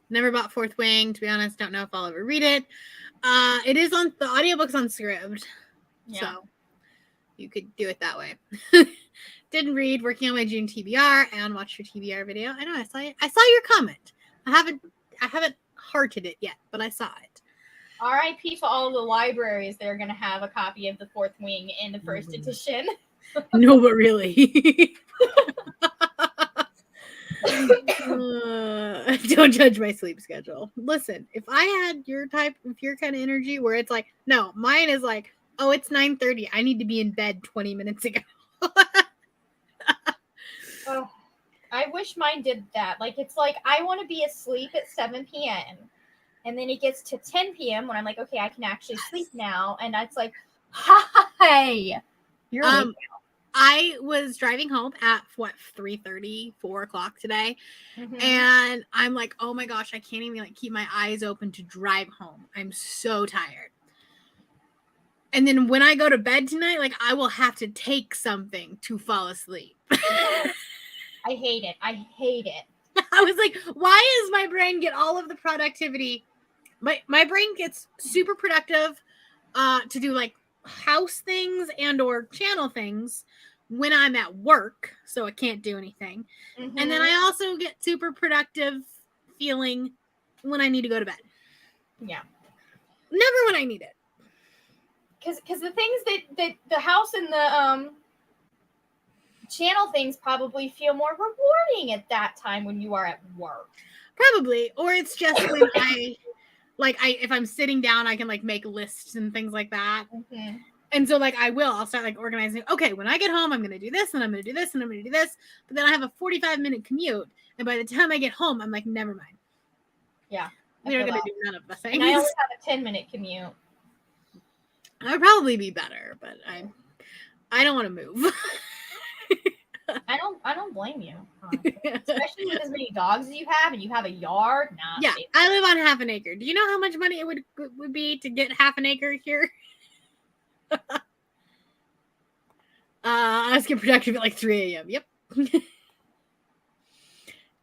Never bought Fourth Wing, to be honest. Don't know if I'll ever read it. It is on the audiobook's on Scribd, so you could do it that way. Didn't read. Working on my June TBR and watched your TBR video. I know I saw your comment. I haven't hearted it yet, but I saw it. R.I.P. to all the libraries. They're gonna have a copy of the Fourth Wing in the first edition. No, but really. Don't judge my sleep schedule. Listen, if I had your kind of energy where it's like, no, mine is like, oh, it's 9:30. I need to be in bed 20 minutes ago. Oh, I wish mine did that. Like, it's like, I want to be asleep at 7 p.m. And then it gets to 10 p.m. when I'm like, okay, I can actually sleep now. And it's like, hi, you're awake now. I was driving home at 3:30, 4 o'clock today. Mm-hmm. And I'm like, oh my gosh, I can't even like keep my eyes open to drive home. I'm so tired. And then when I go to bed tonight, like I will have to take something to fall asleep. I hate it. I was like, why does my brain get all of the productivity? My brain gets super productive to do like house things and or channel things when I'm at work, so I can't do anything. Mm-hmm. And then I also get super productive feeling when I need to go to bed. Yeah. Never when I need it. Because the things that the house and the channel things probably feel more rewarding at that time when you are at work. Probably. Or it's just when if I'm sitting down, I can like make lists and things like that. Mm-hmm. And so like I'll start like organizing. Okay, when I get home, I'm going to do this and I'm going to do this and I'm going to do this. But then I have a 45-minute commute. And by the time I get home, I'm like, never mind. Yeah. We're going to do none of the things. And I only have a 10-minute commute. I'd probably be better, but I don't want to move. I don't blame you. Especially with as many dogs as you have and you have a yard. Nah. Yeah, I live on half an acre. Do you know how much money it would be to get half an acre here? I was getting productive at like 3 a.m. Yep.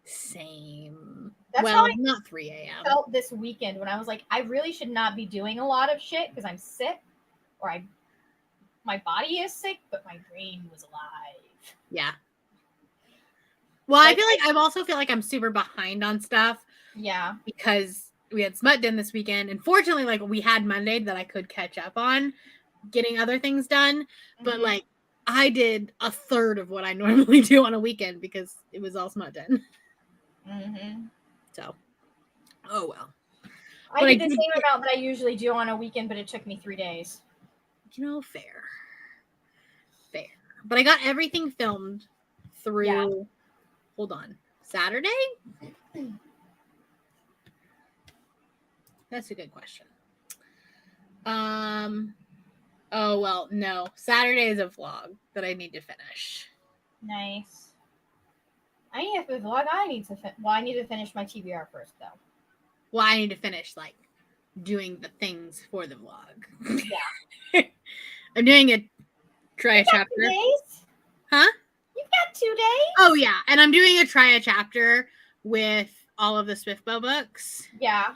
Same. That's how I not 3 a.m. felt this weekend when I was like, I really should not be doing a lot of shit because I'm sick, or my body is sick, but my brain was alive. Yeah. Well, I also feel like I'm super behind on stuff. Yeah. Because we had Smut Den this weekend, and fortunately, like we had Monday that I could catch up on getting other things done. Mm-hmm. But like I did a third of what I normally do on a weekend because it was all Smut Den. Mm-hmm. So, oh well. I did the same amount that I usually do on a weekend, but it took me 3 days. Fair. But I got everything filmed through, hold on, Saturday? That's a good question. Oh well, no. Saturday is a vlog that I need to finish. Nice. I need to vlog. I need to finish my TBR first, though. Well, I need to finish like doing the things for the vlog. Yeah. I'm doing a try a 2 chapter. days? Huh? You've got 2 days? Oh yeah, and I'm doing a try a chapter with all of the Swiftbow books. Yeah.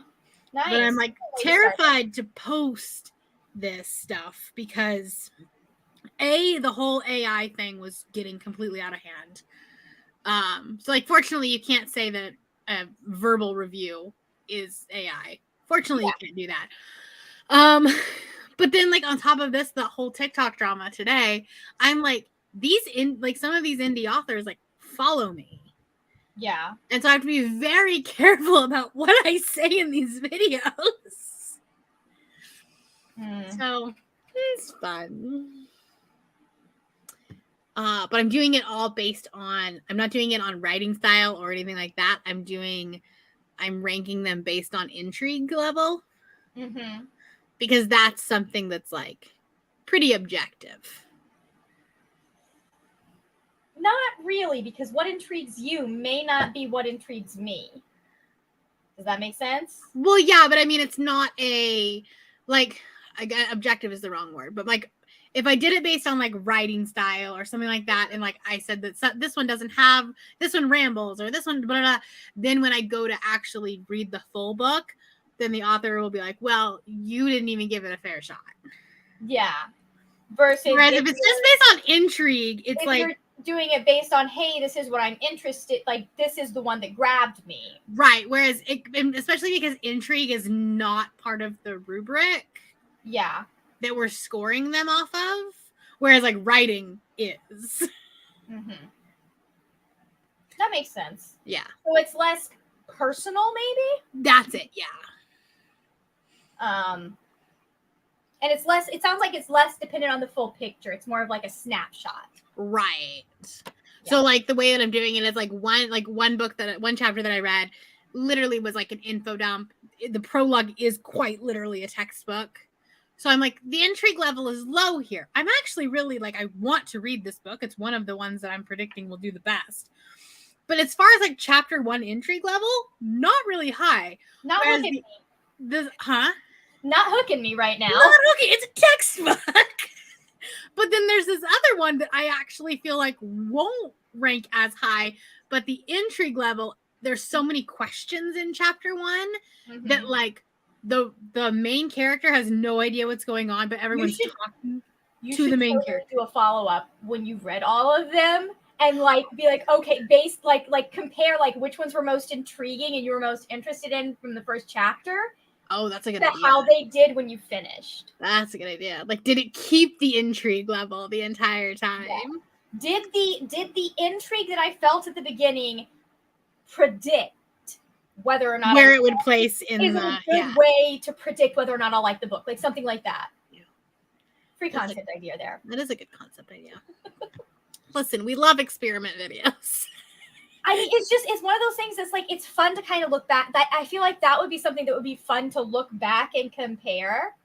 Nice. But I'm like terrified to post this stuff because the whole AI thing was getting completely out of hand. So like fortunately you can't say that a verbal review is AI. Fortunately you can't do that. But then like on top of this, the whole TikTok drama today, I'm like some of these indie authors like follow me. Yeah. And so I have to be very careful about what I say in these videos. So it's fun. But I'm doing it all based on, I'm not doing it on writing style or anything like that. I'm ranking them based on intrigue level. Mm-hmm. Because that's something that's like pretty objective. Not really, because what intrigues you may not be what intrigues me. Does that make sense? Well, yeah, but I mean, it's not objective is the wrong word, but like if I did it based on like writing style or something like that, and like I said that this one doesn't have, this one rambles, or this one, blah, blah, blah, then when I go to actually read the full book, then the author will be like, well, you didn't even give it a fair shot. Yeah. Whereas if it's just based on intrigue, it's like you're doing it based on, hey, this is what I'm interested, like this is the one that grabbed me. Right. Whereas especially because intrigue is not part of the rubric. Yeah. That we're scoring them off of. Whereas like writing is. Mm-hmm. That makes sense. Yeah. So it's less personal, maybe? That's it, yeah. And it's less, it sounds like it's less dependent on the full picture. It's more of like a snapshot. Right. Yeah. So like the way that I'm doing it is like one chapter that I read literally was like an info dump. The prologue is quite literally a textbook. So I'm like, the intrigue level is low here. I'm actually really like, I want to read this book. It's one of the ones that I'm predicting will do the best. But as far as like chapter 1 intrigue level, not really high. Not hooking me. Not hooking me right now. Not hooking. It's a textbook. But then there's this other one that I actually feel like won't rank as high, but the intrigue level, there's so many questions in chapter 1 that like the main character has no idea what's going on, but everyone's talking to the main character. Do a follow-up when you've read all of them and like be like, okay, based like compare like which ones were most intriguing and you were most interested in from the first chapter. Oh, that's a good idea. How they did when you finished. That's a good idea. Like, did it keep the intrigue level the entire time? Yeah. Did the intrigue that I felt at the beginning predict whether or not where it would place in is the a good way to predict whether or not I'll like the book, like something like that. Yeah. Free concept idea there. That is a good concept idea. Listen, we love experiment videos. I mean, it's one of those things that's like, it's fun to kind of look back. That I feel like that would be something that would be fun to look back and compare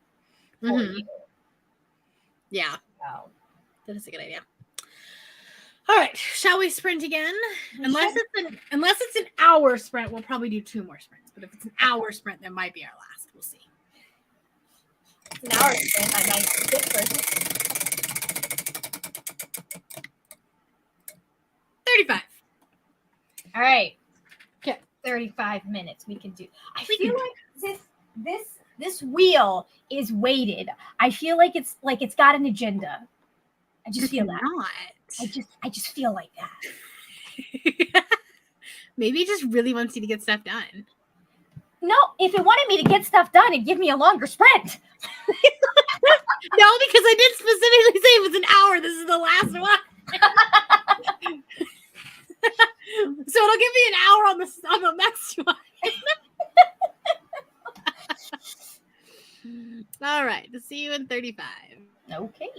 for you. Yeah. So. That is a good idea. All right, shall we sprint again? Unless it's an hour sprint, we'll probably do 2 more sprints. But if it's an hour sprint, that might be our last. We'll see. It's an hour sprint. I might skip first. 35. All right. Okay. 35 minutes we can do. I feel like this wheel is weighted. I feel like it's got an agenda. I just feel that. I just feel like that. Maybe it just really wants you to get stuff done. No, if it wanted me to get stuff done, it'd give me a longer sprint. No, because I did specifically say it was an hour. This is the last one. So it'll give me an hour on the next one. All right. See you in 35. Okay.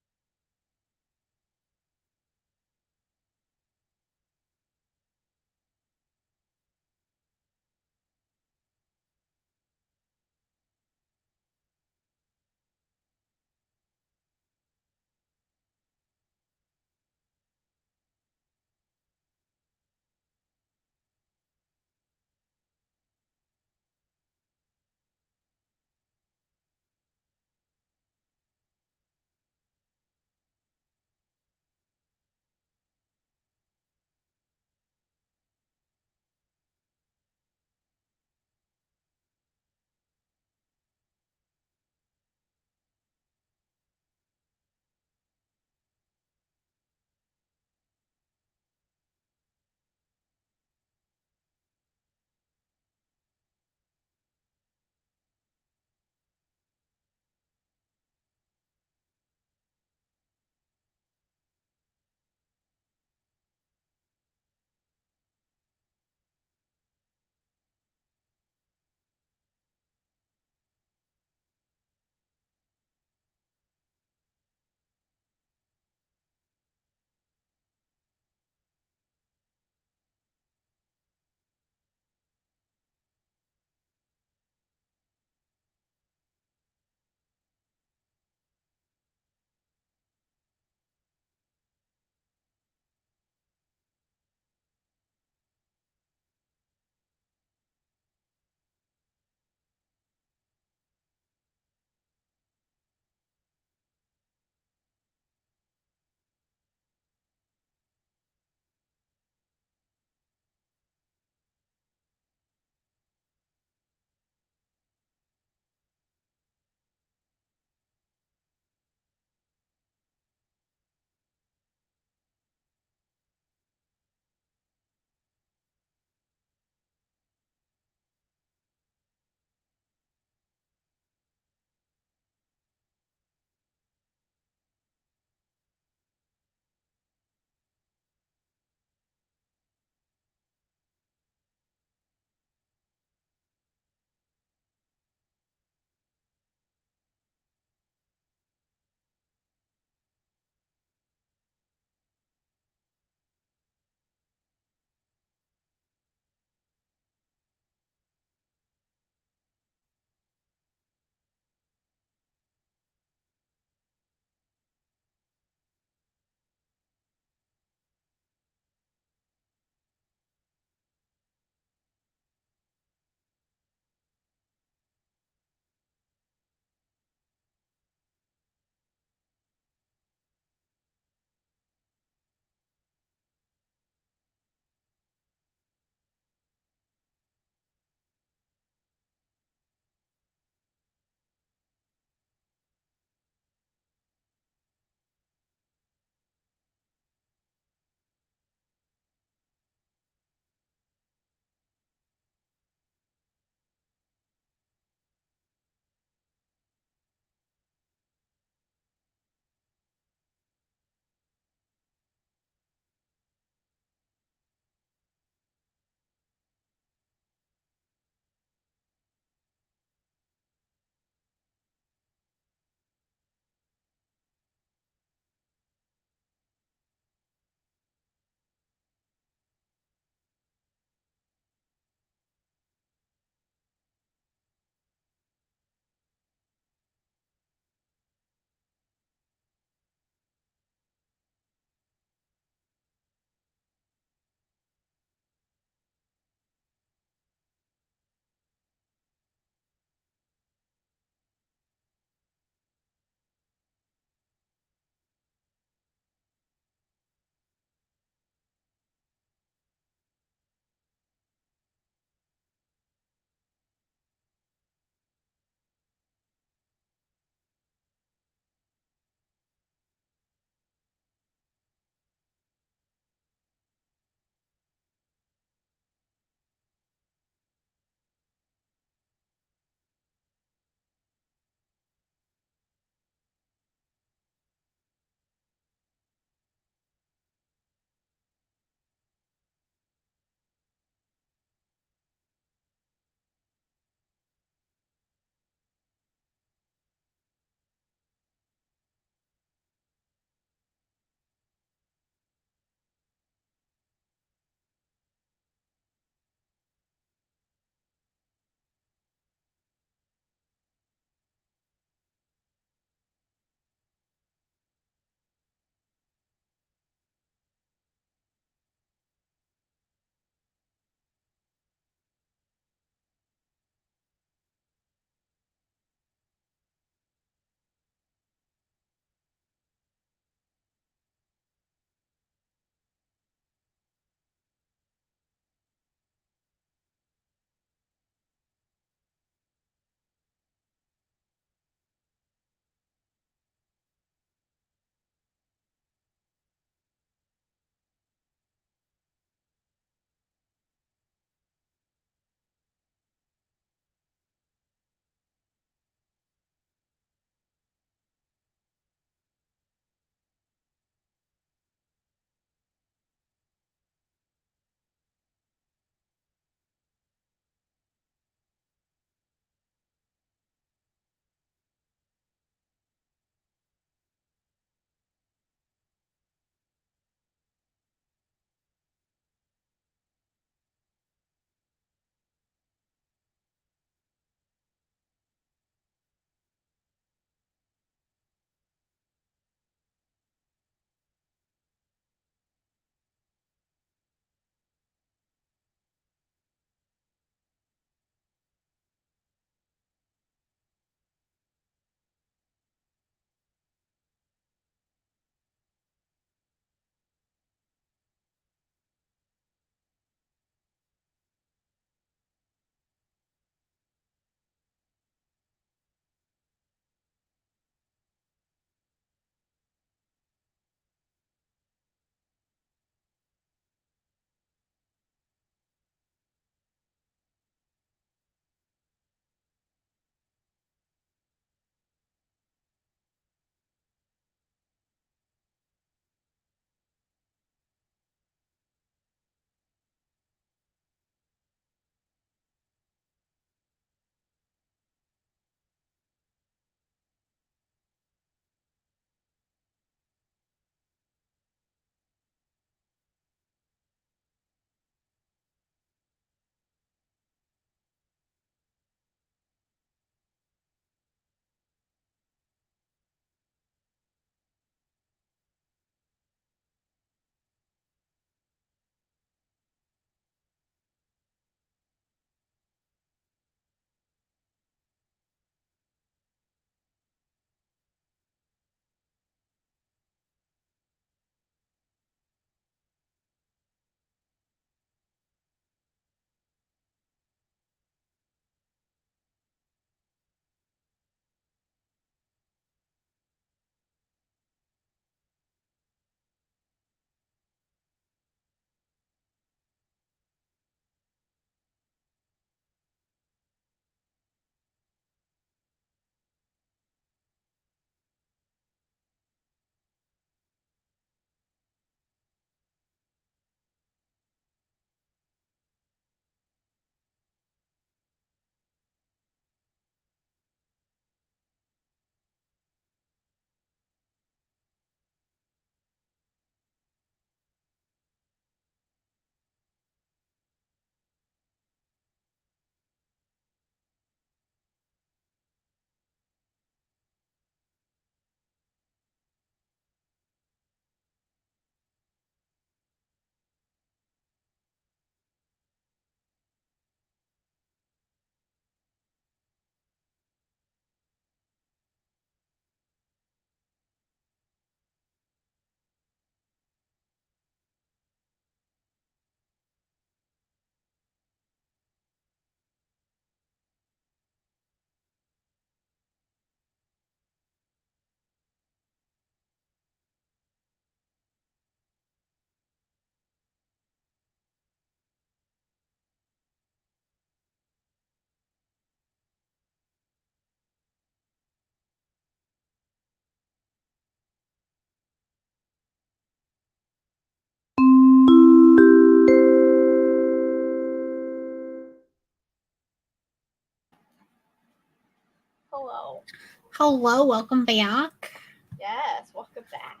Hello, welcome back. Yes, welcome back.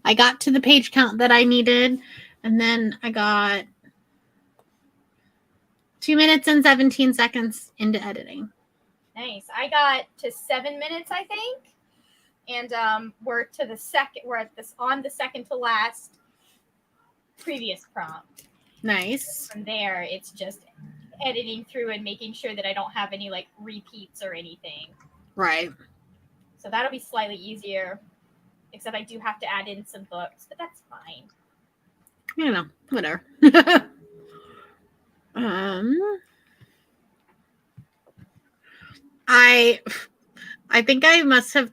I got to the page count that I needed, and then I got 2 minutes and 17 seconds into editing. Nice. I got to 7 minutes, I think, and we're to the second. We're at this on the second to last previous prompt. Nice. From there, it's just editing through and making sure that I don't have any like repeats or anything. Right. So that'll be slightly easier. Except I do have to add in some books, but that's fine. You know, whatever. I think I must have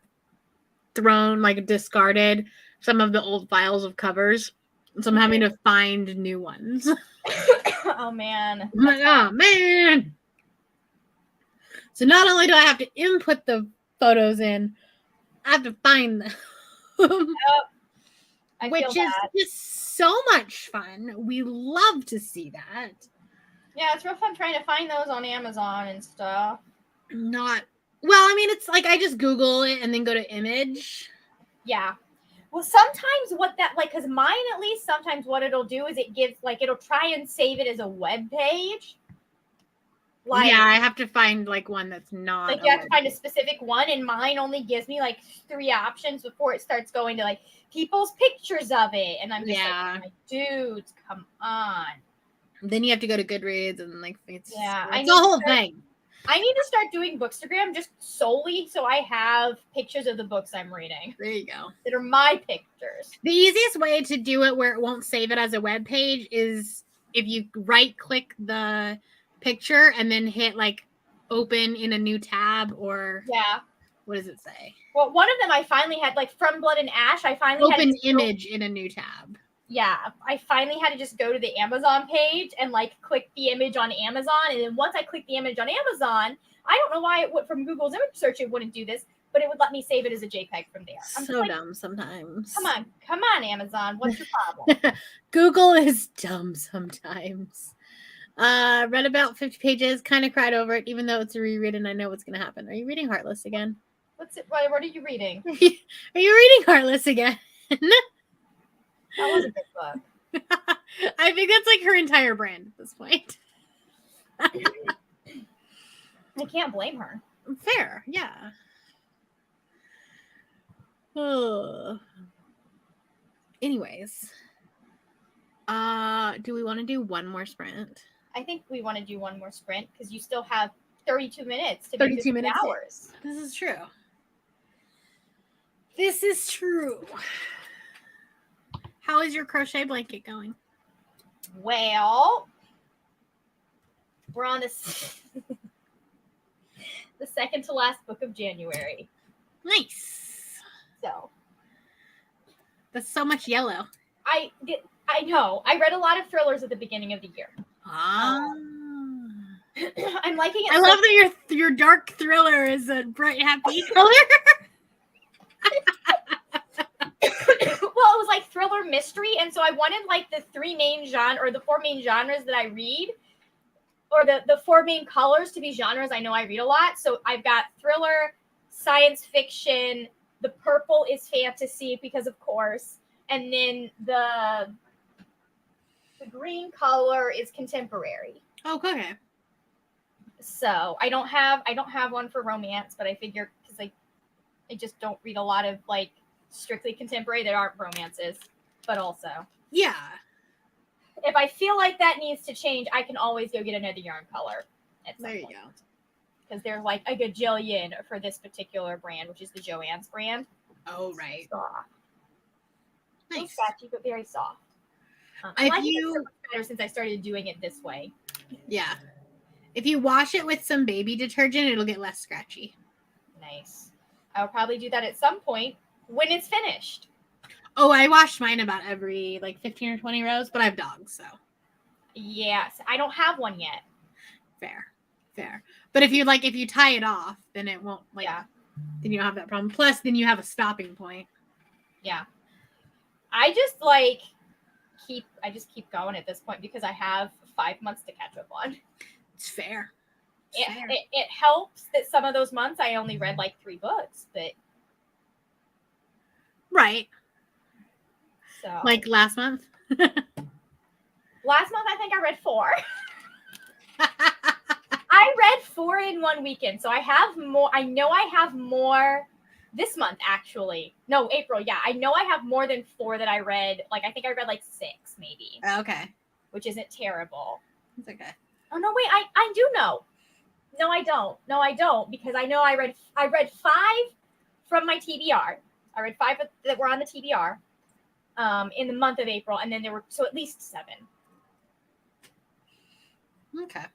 discarded some of the old files of covers. So I'm having to find new ones. Oh man. Oh man. So not only do I have to input the photos in, I have to find them. Which is just so much fun. We love to see that. Yeah, it's real fun trying to find those on Amazon and stuff. It's like I just Google it and then go to image. Yeah. Well, sometimes because mine at least, sometimes what it'll do is it'll try and save it as a web page. Yeah, I have to find one that's not. Like you have to find a specific one, and mine only gives me 3 options before it starts going to people's pictures of it, and I'm just like, dudes, come on. Then you have to go to Goodreads and it's a whole thing. I need to start doing Bookstagram just solely so I have pictures of the books I'm reading. There you go. That are my pictures. The easiest way to do it where it won't save it as a web page is if you right-click the picture and then hit open in a new tab, or what does it say? Well, one of them I finally had From Blood and Ash. I finally open image in a new tab. Yeah, I finally had to just go to the Amazon page and click the image on Amazon, and then once I clicked the image on Amazon, I don't know why it would from Google's image search it wouldn't do this, but it would let me save it as a JPEG from there. I'm so dumb sometimes. Come on, Amazon, what's your problem? Google is dumb sometimes. Read about 50 pages, kind of cried over it, even though it's a reread and I know what's going to happen. Are you reading Heartless again? What are you reading? Are you reading Heartless again? That was a good book. I think that's her entire brand at this point. I can't blame her. Fair, yeah. Anyways, do we want to do one more sprint? I think we want to do one more sprint because you still have 32 minutes to 32 minutes hours. This is true. This is true. How is your crochet blanket going? Well, we're on the second to last book of January. Nice. So that's so much yellow. I know. I read a lot of thrillers at the beginning of the year. I'm liking it. I love that your dark thriller is a bright, happy color. Well, it was thriller mystery, and so I wanted the 4 main genres that I read, or the 4 main colors to be genres I know I read a lot. So I've got thriller, science fiction, the purple is fantasy because of course, and then the green color is contemporary. Oh, okay. So I don't have one for romance, but I figure because I just don't read a lot of strictly contemporary that aren't romances, but also if I feel like that needs to change, I can always go get another yarn color. There you go. Because there's a gajillion for this particular brand, which is the Joann's brand. Oh, right. Soft. Nice. Scratchy, but very soft. I like it so much better since I started doing it this way. Yeah. If you wash it with some baby detergent, it'll get less scratchy. Nice. I'll probably do that at some point when it's finished. Oh, I washed mine about every 15 or 20 rows, but I have dogs, so. Yes, I don't have one yet. Fair. But if you tie it off, then it won't then you don't have that problem. Plus, then you have a stopping point. Yeah. I just keep going at this point because I have 5 months to catch up on. It's fair. Fair. it helps that some of those months I only read like 3 books, but Right. so Like last month. last month I think I read 4. I read 4 in one weekend, so I have more. I know I have more this month, actually. No, April. Yeah, I know I have more than 4 that I read. Like, I think I read like 6, maybe, Okay. which isn't terrible. It's okay. Oh no, wait, I do know. No, I don't. No, I don't, because I know I read 5 from my TBR. I read 5 that were on the TBR, in the month of April, and then there were so at least 7. Okay.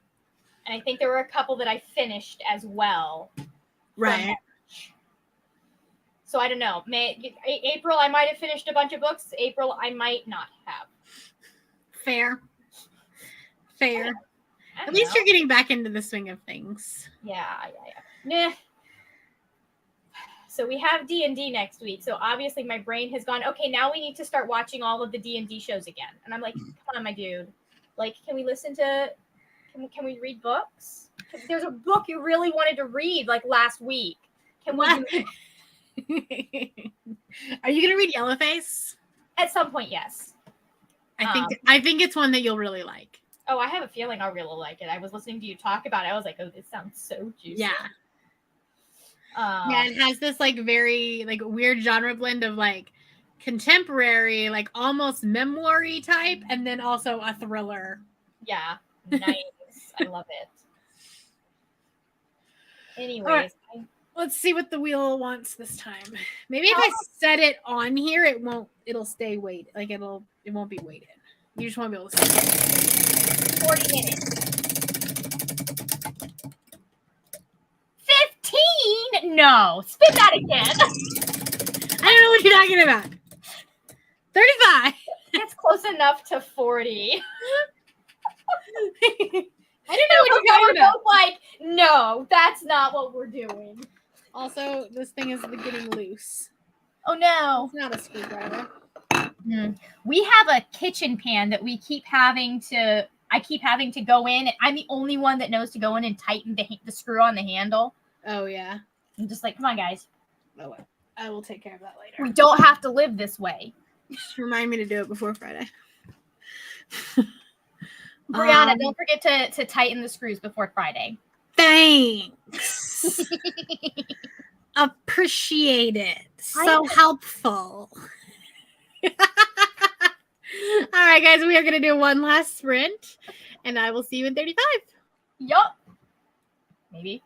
And I think there were a couple that I finished as well. Right. So I don't know. April, I might have finished a bunch of books. April, I might not have. Fair. Fair. I At don't least know. you're getting back into the swing of things. Yeah. Nah. So we have D&D next week. So obviously my brain has gone, okay, now we need to start watching all of the D&D shows again. And I'm like, come on, my dude. Like, can we listen to, can we read books? There's a book you really wanted to read like last week. Can we do it? Are you gonna read Yellowface? At some point, yes. I think it's one that you'll really like. Oh, I have a feeling I'll really like it. I was listening to you talk about it. I was like, oh, this sounds so juicy. Yeah. Yeah, it has this like very like weird genre blend of like contemporary, like almost memoir-y type, and then also a thriller. Yeah. Nice. I love it. Anyways, right. Let's see what the wheel wants this time. Maybe if I set it on here, it'll stay weighted. Like it won't be weighted. You just want to be able to see it. 40 minutes. 15? No. Spin that again. I don't know what you're talking about. 35. It's close enough to 40. I don't know what you're talking about. Both like, no, that's not what we're doing. Also, this thing is getting loose. Oh no. It's not a screwdriver. We have a kitchen pan that I keep having to go in. I'm the only one that knows to go in and tighten the screw on the handle. Oh yeah. I'm just like, come on, guys. Oh well. I will take care of that later. We don't have to live this way. Just remind me to do it before Friday. Brianna, don't forget to tighten the screws before Friday. Thanks. Appreciate it. So helpful. All right, guys, we are going to do one last sprint, and I will see you in 35. Yup. Maybe.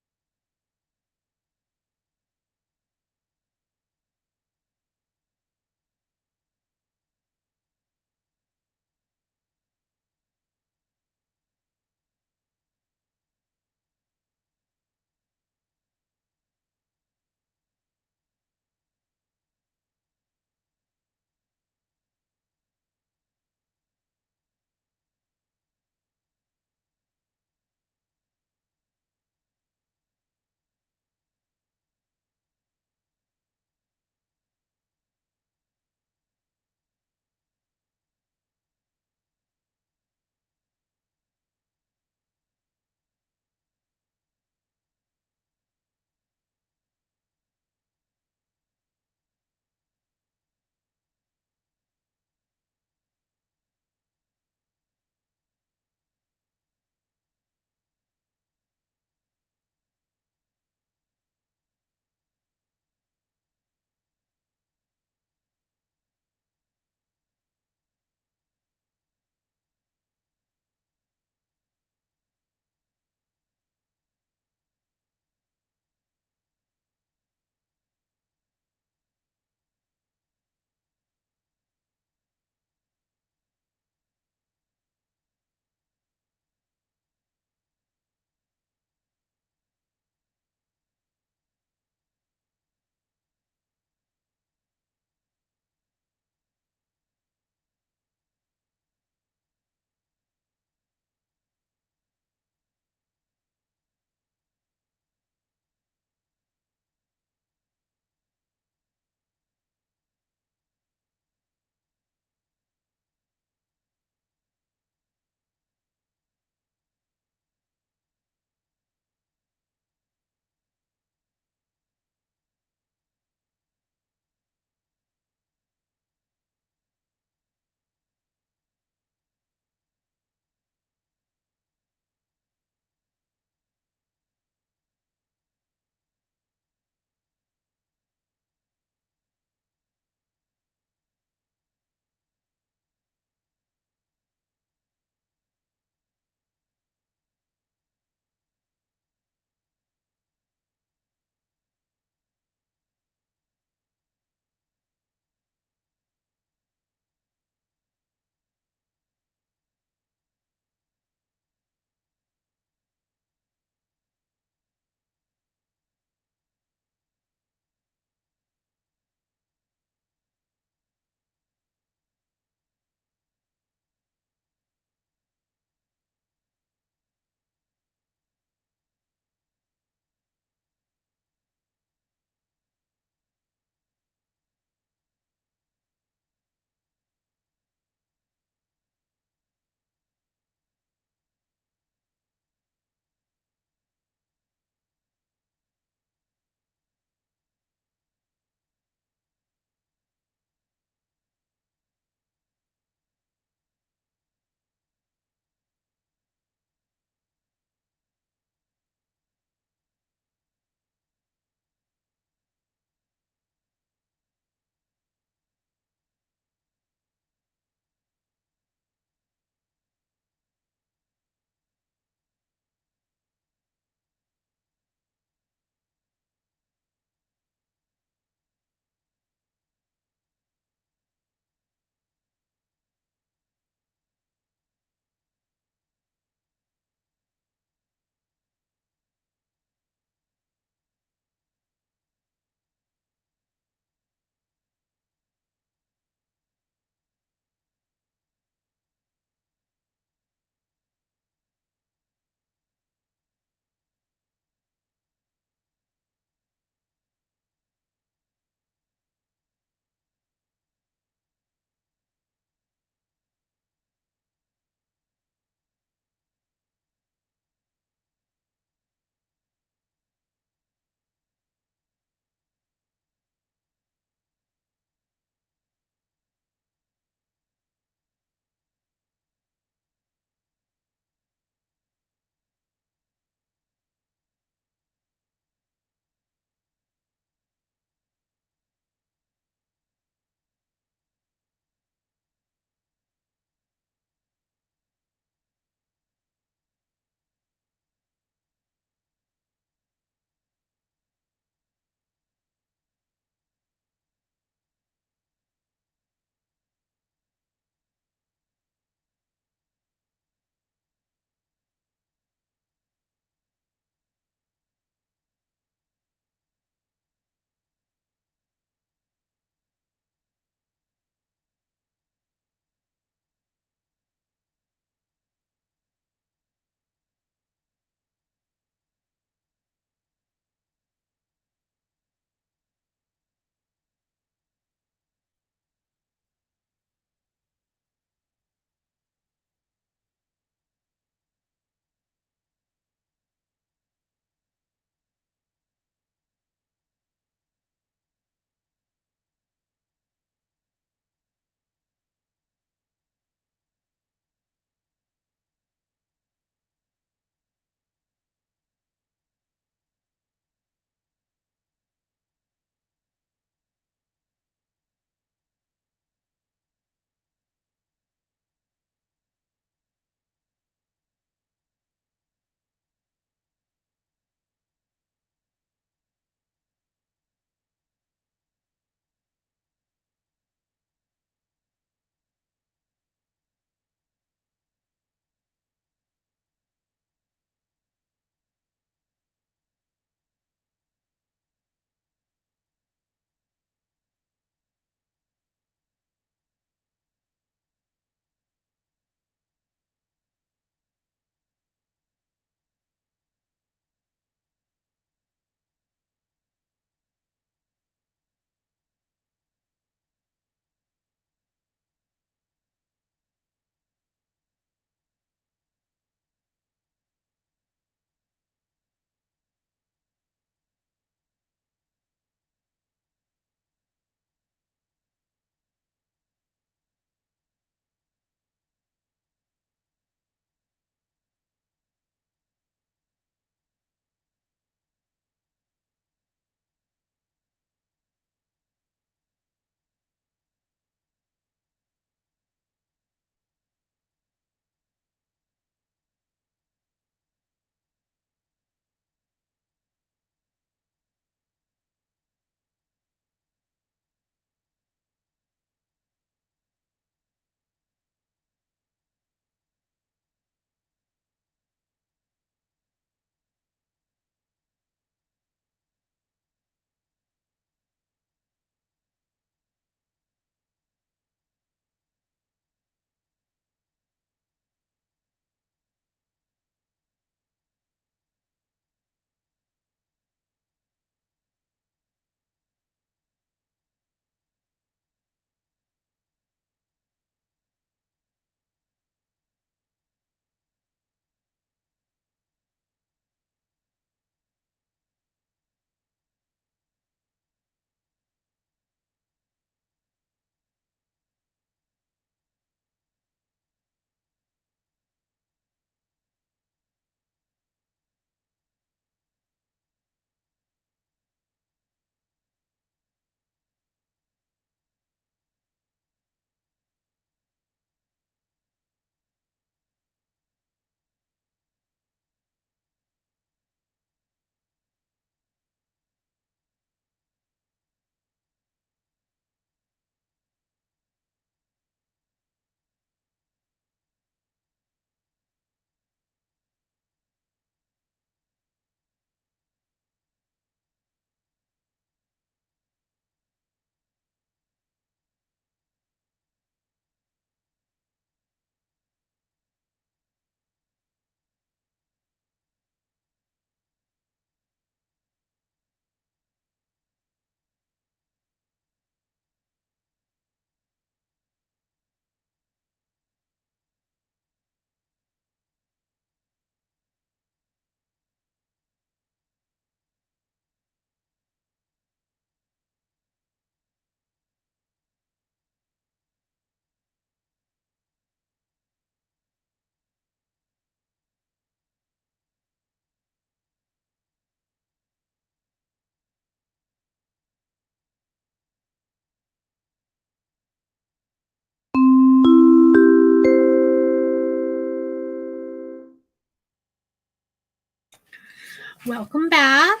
Welcome back.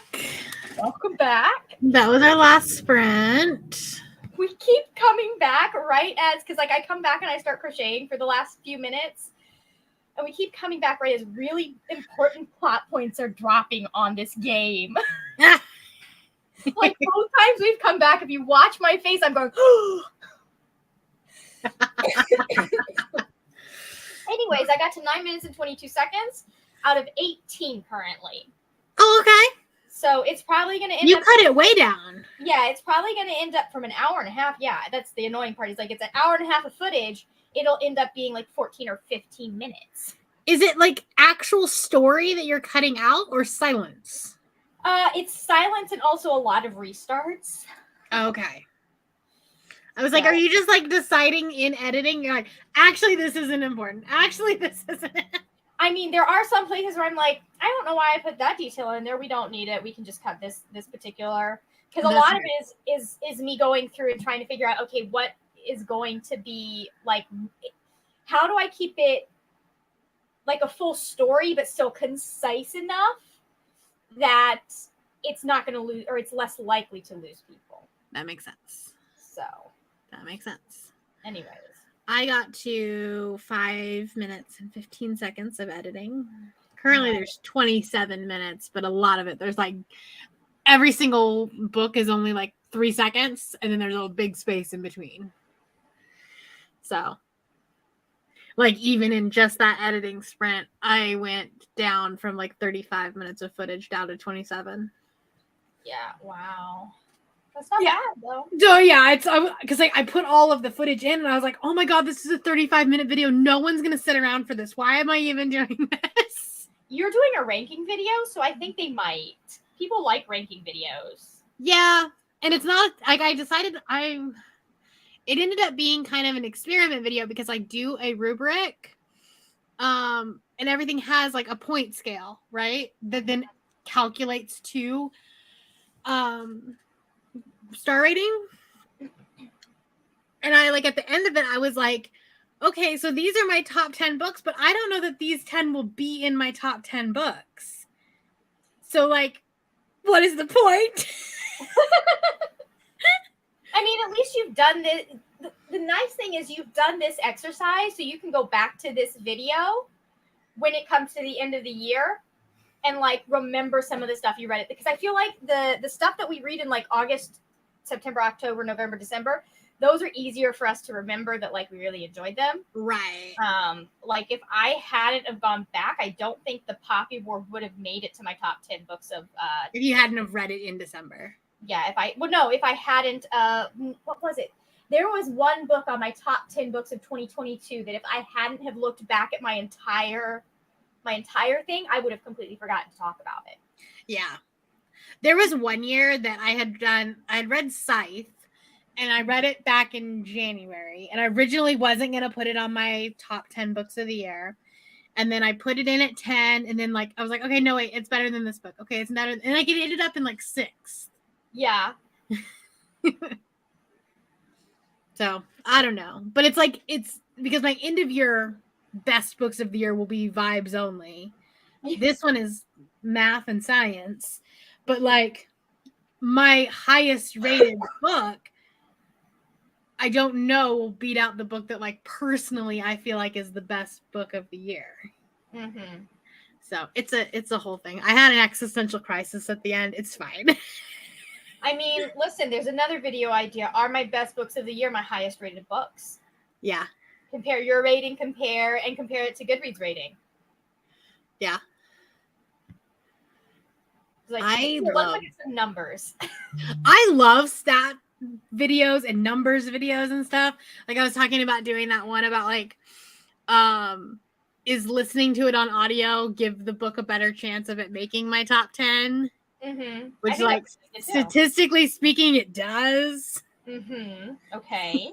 Welcome back. That was our last sprint. We keep coming back right as, because like I come back and I start crocheting for the last few minutes, and we keep coming back right as really important plot points are dropping on this game. Like both times we've come back, if you watch my face, I'm going, Anyways, I got to 9 minutes and 22 seconds out of 18 currently. Oh, okay. So it's probably going to end You up... cut it way down. Yeah, it's probably going to end up from an hour and a half. Yeah, that's the annoying part. Is like it's an hour and a half of footage. It'll end up being like 14 or 15 minutes. Is it like actual story that you're cutting out or silence? It's silence and also a lot of restarts. Okay. I was like, are you just like deciding in editing? You're like, actually, this isn't important. Actually, this isn't. I mean, there are some places where I'm like, I don't know why I put that detail in there. We don't need it. We can just cut this particular. Because a lot of it is me going through and trying to figure out, okay, what is going to be like, how do I keep it like a full story, but still concise enough that it's not going to lose, or it's less likely to lose people. That makes sense. So that makes sense. Anyways, I got to 5 minutes and 15 seconds of editing. Currently there's 27 minutes, but a lot of it, there's like every single book is only like 3 seconds, and then there's a big space in between. So like even in just that editing sprint, I went down from like 35 minutes of footage down to 27. Yeah, wow. That's not bad though. So yeah, it's because like I put all of the footage in, and I was like, oh my god, this is a 35-minute video. No one's gonna sit around for this. Why am I even doing this? You're doing a ranking video, so I think they might. People like ranking videos. Yeah, and it's not like I decided it ended up being kind of an experiment video because I do a rubric, and everything has like a point scale, right? That then calculates to star rating. And I like at the end of it, I was like, okay, so these are my top 10 books, but I don't know that these 10 will be in my top 10 books. So like, what is the point? I mean, at least you've done this. The nice thing is you've done this exercise, so you can go back to this video when it comes to the end of the year and like remember some of the stuff you read it. Because I feel like the stuff that we read in like August, September, October, November, December, those are easier for us to remember that like we really enjoyed them. Right. Like if I hadn't have gone back, I don't think the Poppy War would have made it to my top 10 books of if you hadn't have read it in December. Yeah, if I hadn't what was it? There was one book on my top 10 books of 2022 that if I hadn't have looked back at my entire thing, I would have completely forgotten to talk about it. Yeah. There was one year that I had read Scythe, and I read it back in January, and I originally wasn't going to put it on my top 10 books of the year. And then I put it in at 10, and then like I was like, okay, no, wait, it's better than this book. Okay, it's better. And like it ended up in like 6. Yeah. So I don't know, but it's like it's because my end of year best books of the year will be vibes only. This one is math and science, but like my highest rated book, I don't know, will beat out the book that like personally I feel like is the best book of the year. Mm-hmm. So it's a whole thing. I had an existential crisis at the end. It's fine. I mean, listen, there's another video idea. Are my best books of the year my highest rated books? Yeah. Compare your rating, compare it to Goodreads rating. Yeah. Like, I let's love look at some numbers. I love stat videos and numbers videos and stuff. Like I was talking about doing that one about like, is listening to it on audio give the book a better chance of it making my top 10? Mm-hmm. Which, like, statistically speaking, it does. Mm-hmm. Okay.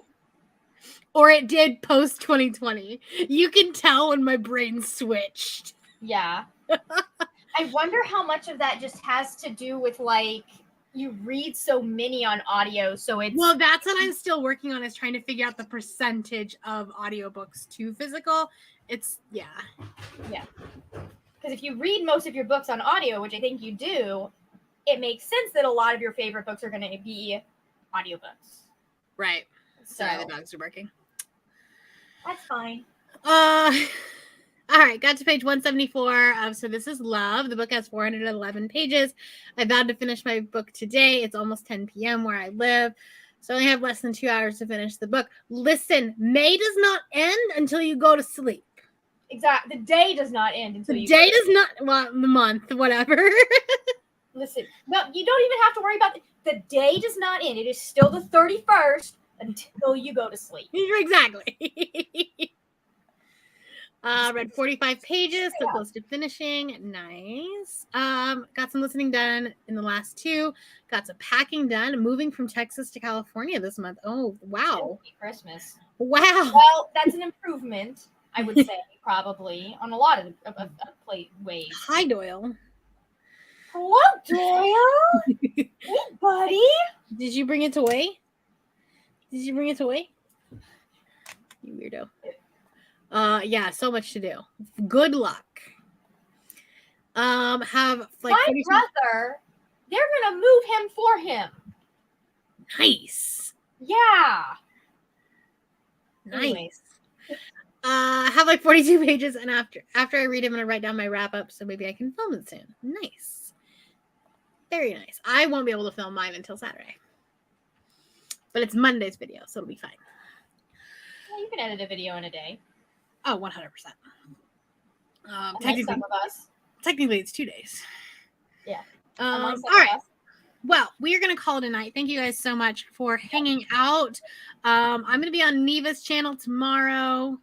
Or it did post 2020. You can tell when my brain switched. Yeah. I wonder how much of that just has to do with, like, you read so many on audio, so it's... Well, that's what I'm still working on, is trying to figure out the percentage of audiobooks to physical. It's, yeah. Yeah. Because if you read most of your books on audio, which I think you do, it makes sense that a lot of your favorite books are going to be audiobooks. Right. So Sorry, the dogs are barking. that's fine. All right, got to page 174 of So This Is Love. The book has 411 pages. I vowed to finish my book today. It's almost 10 p.m. where I live, so I only have less than 2 hours to finish the book. Listen, May does not end until you go to sleep. Exactly. The day does not end until you. The day does not, well, the month, whatever. Listen, no, you don't even have to worry about the day does not end. It is still the 31st until you go to sleep. Exactly. Read 45 pages, so close to finishing. Nice. Got some listening done in the last 2. Got some packing done. Moving from Texas to California this month. Oh, wow. Christmas. Wow. Well, that's an improvement, I would say, probably, on a lot of ways. Hi, Doyle. Hello, Doyle. Hey, buddy. Did you bring a toy? Did you bring a toy? You weirdo. Yeah, so much to do. Good luck. Have like my brother, they're gonna move him for him. Nice. Yeah. Nice. Anyways. Have like 42 pages, and after I read it, I'm gonna write down my wrap up so maybe I can film it soon. Nice. Very nice. I won't be able to film mine until Saturday. But it's Monday's video, so it'll be fine. Well, you can edit a video in a day. Oh, 100%. Technically, it's 2 days. Yeah. All right. Well, we are going to call it a night. Thank you guys so much for hanging out. I'm going to be on Neva's channel tomorrow.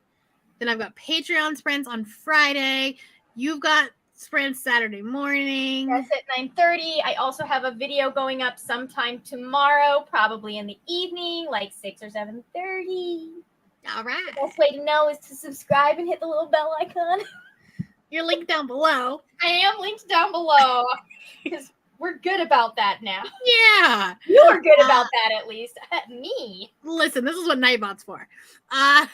Then I've got Patreon sprints on Friday. You've got sprints Saturday morning. That's at 9:30. I also have a video going up sometime tomorrow, probably in the evening, like 6 or 7:30. All right. The best way to know is to subscribe and hit the little bell icon. You're linked down below. I am linked down below because we're good about that now. Yeah. You are good about that, at least. Me. Listen, this is what Nightbot's for. And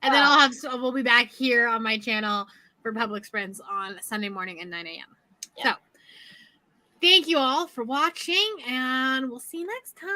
then we'll be back here on my channel for public sprints on Sunday morning at 9 a.m. Yeah. So thank you all for watching, and we'll see you next time.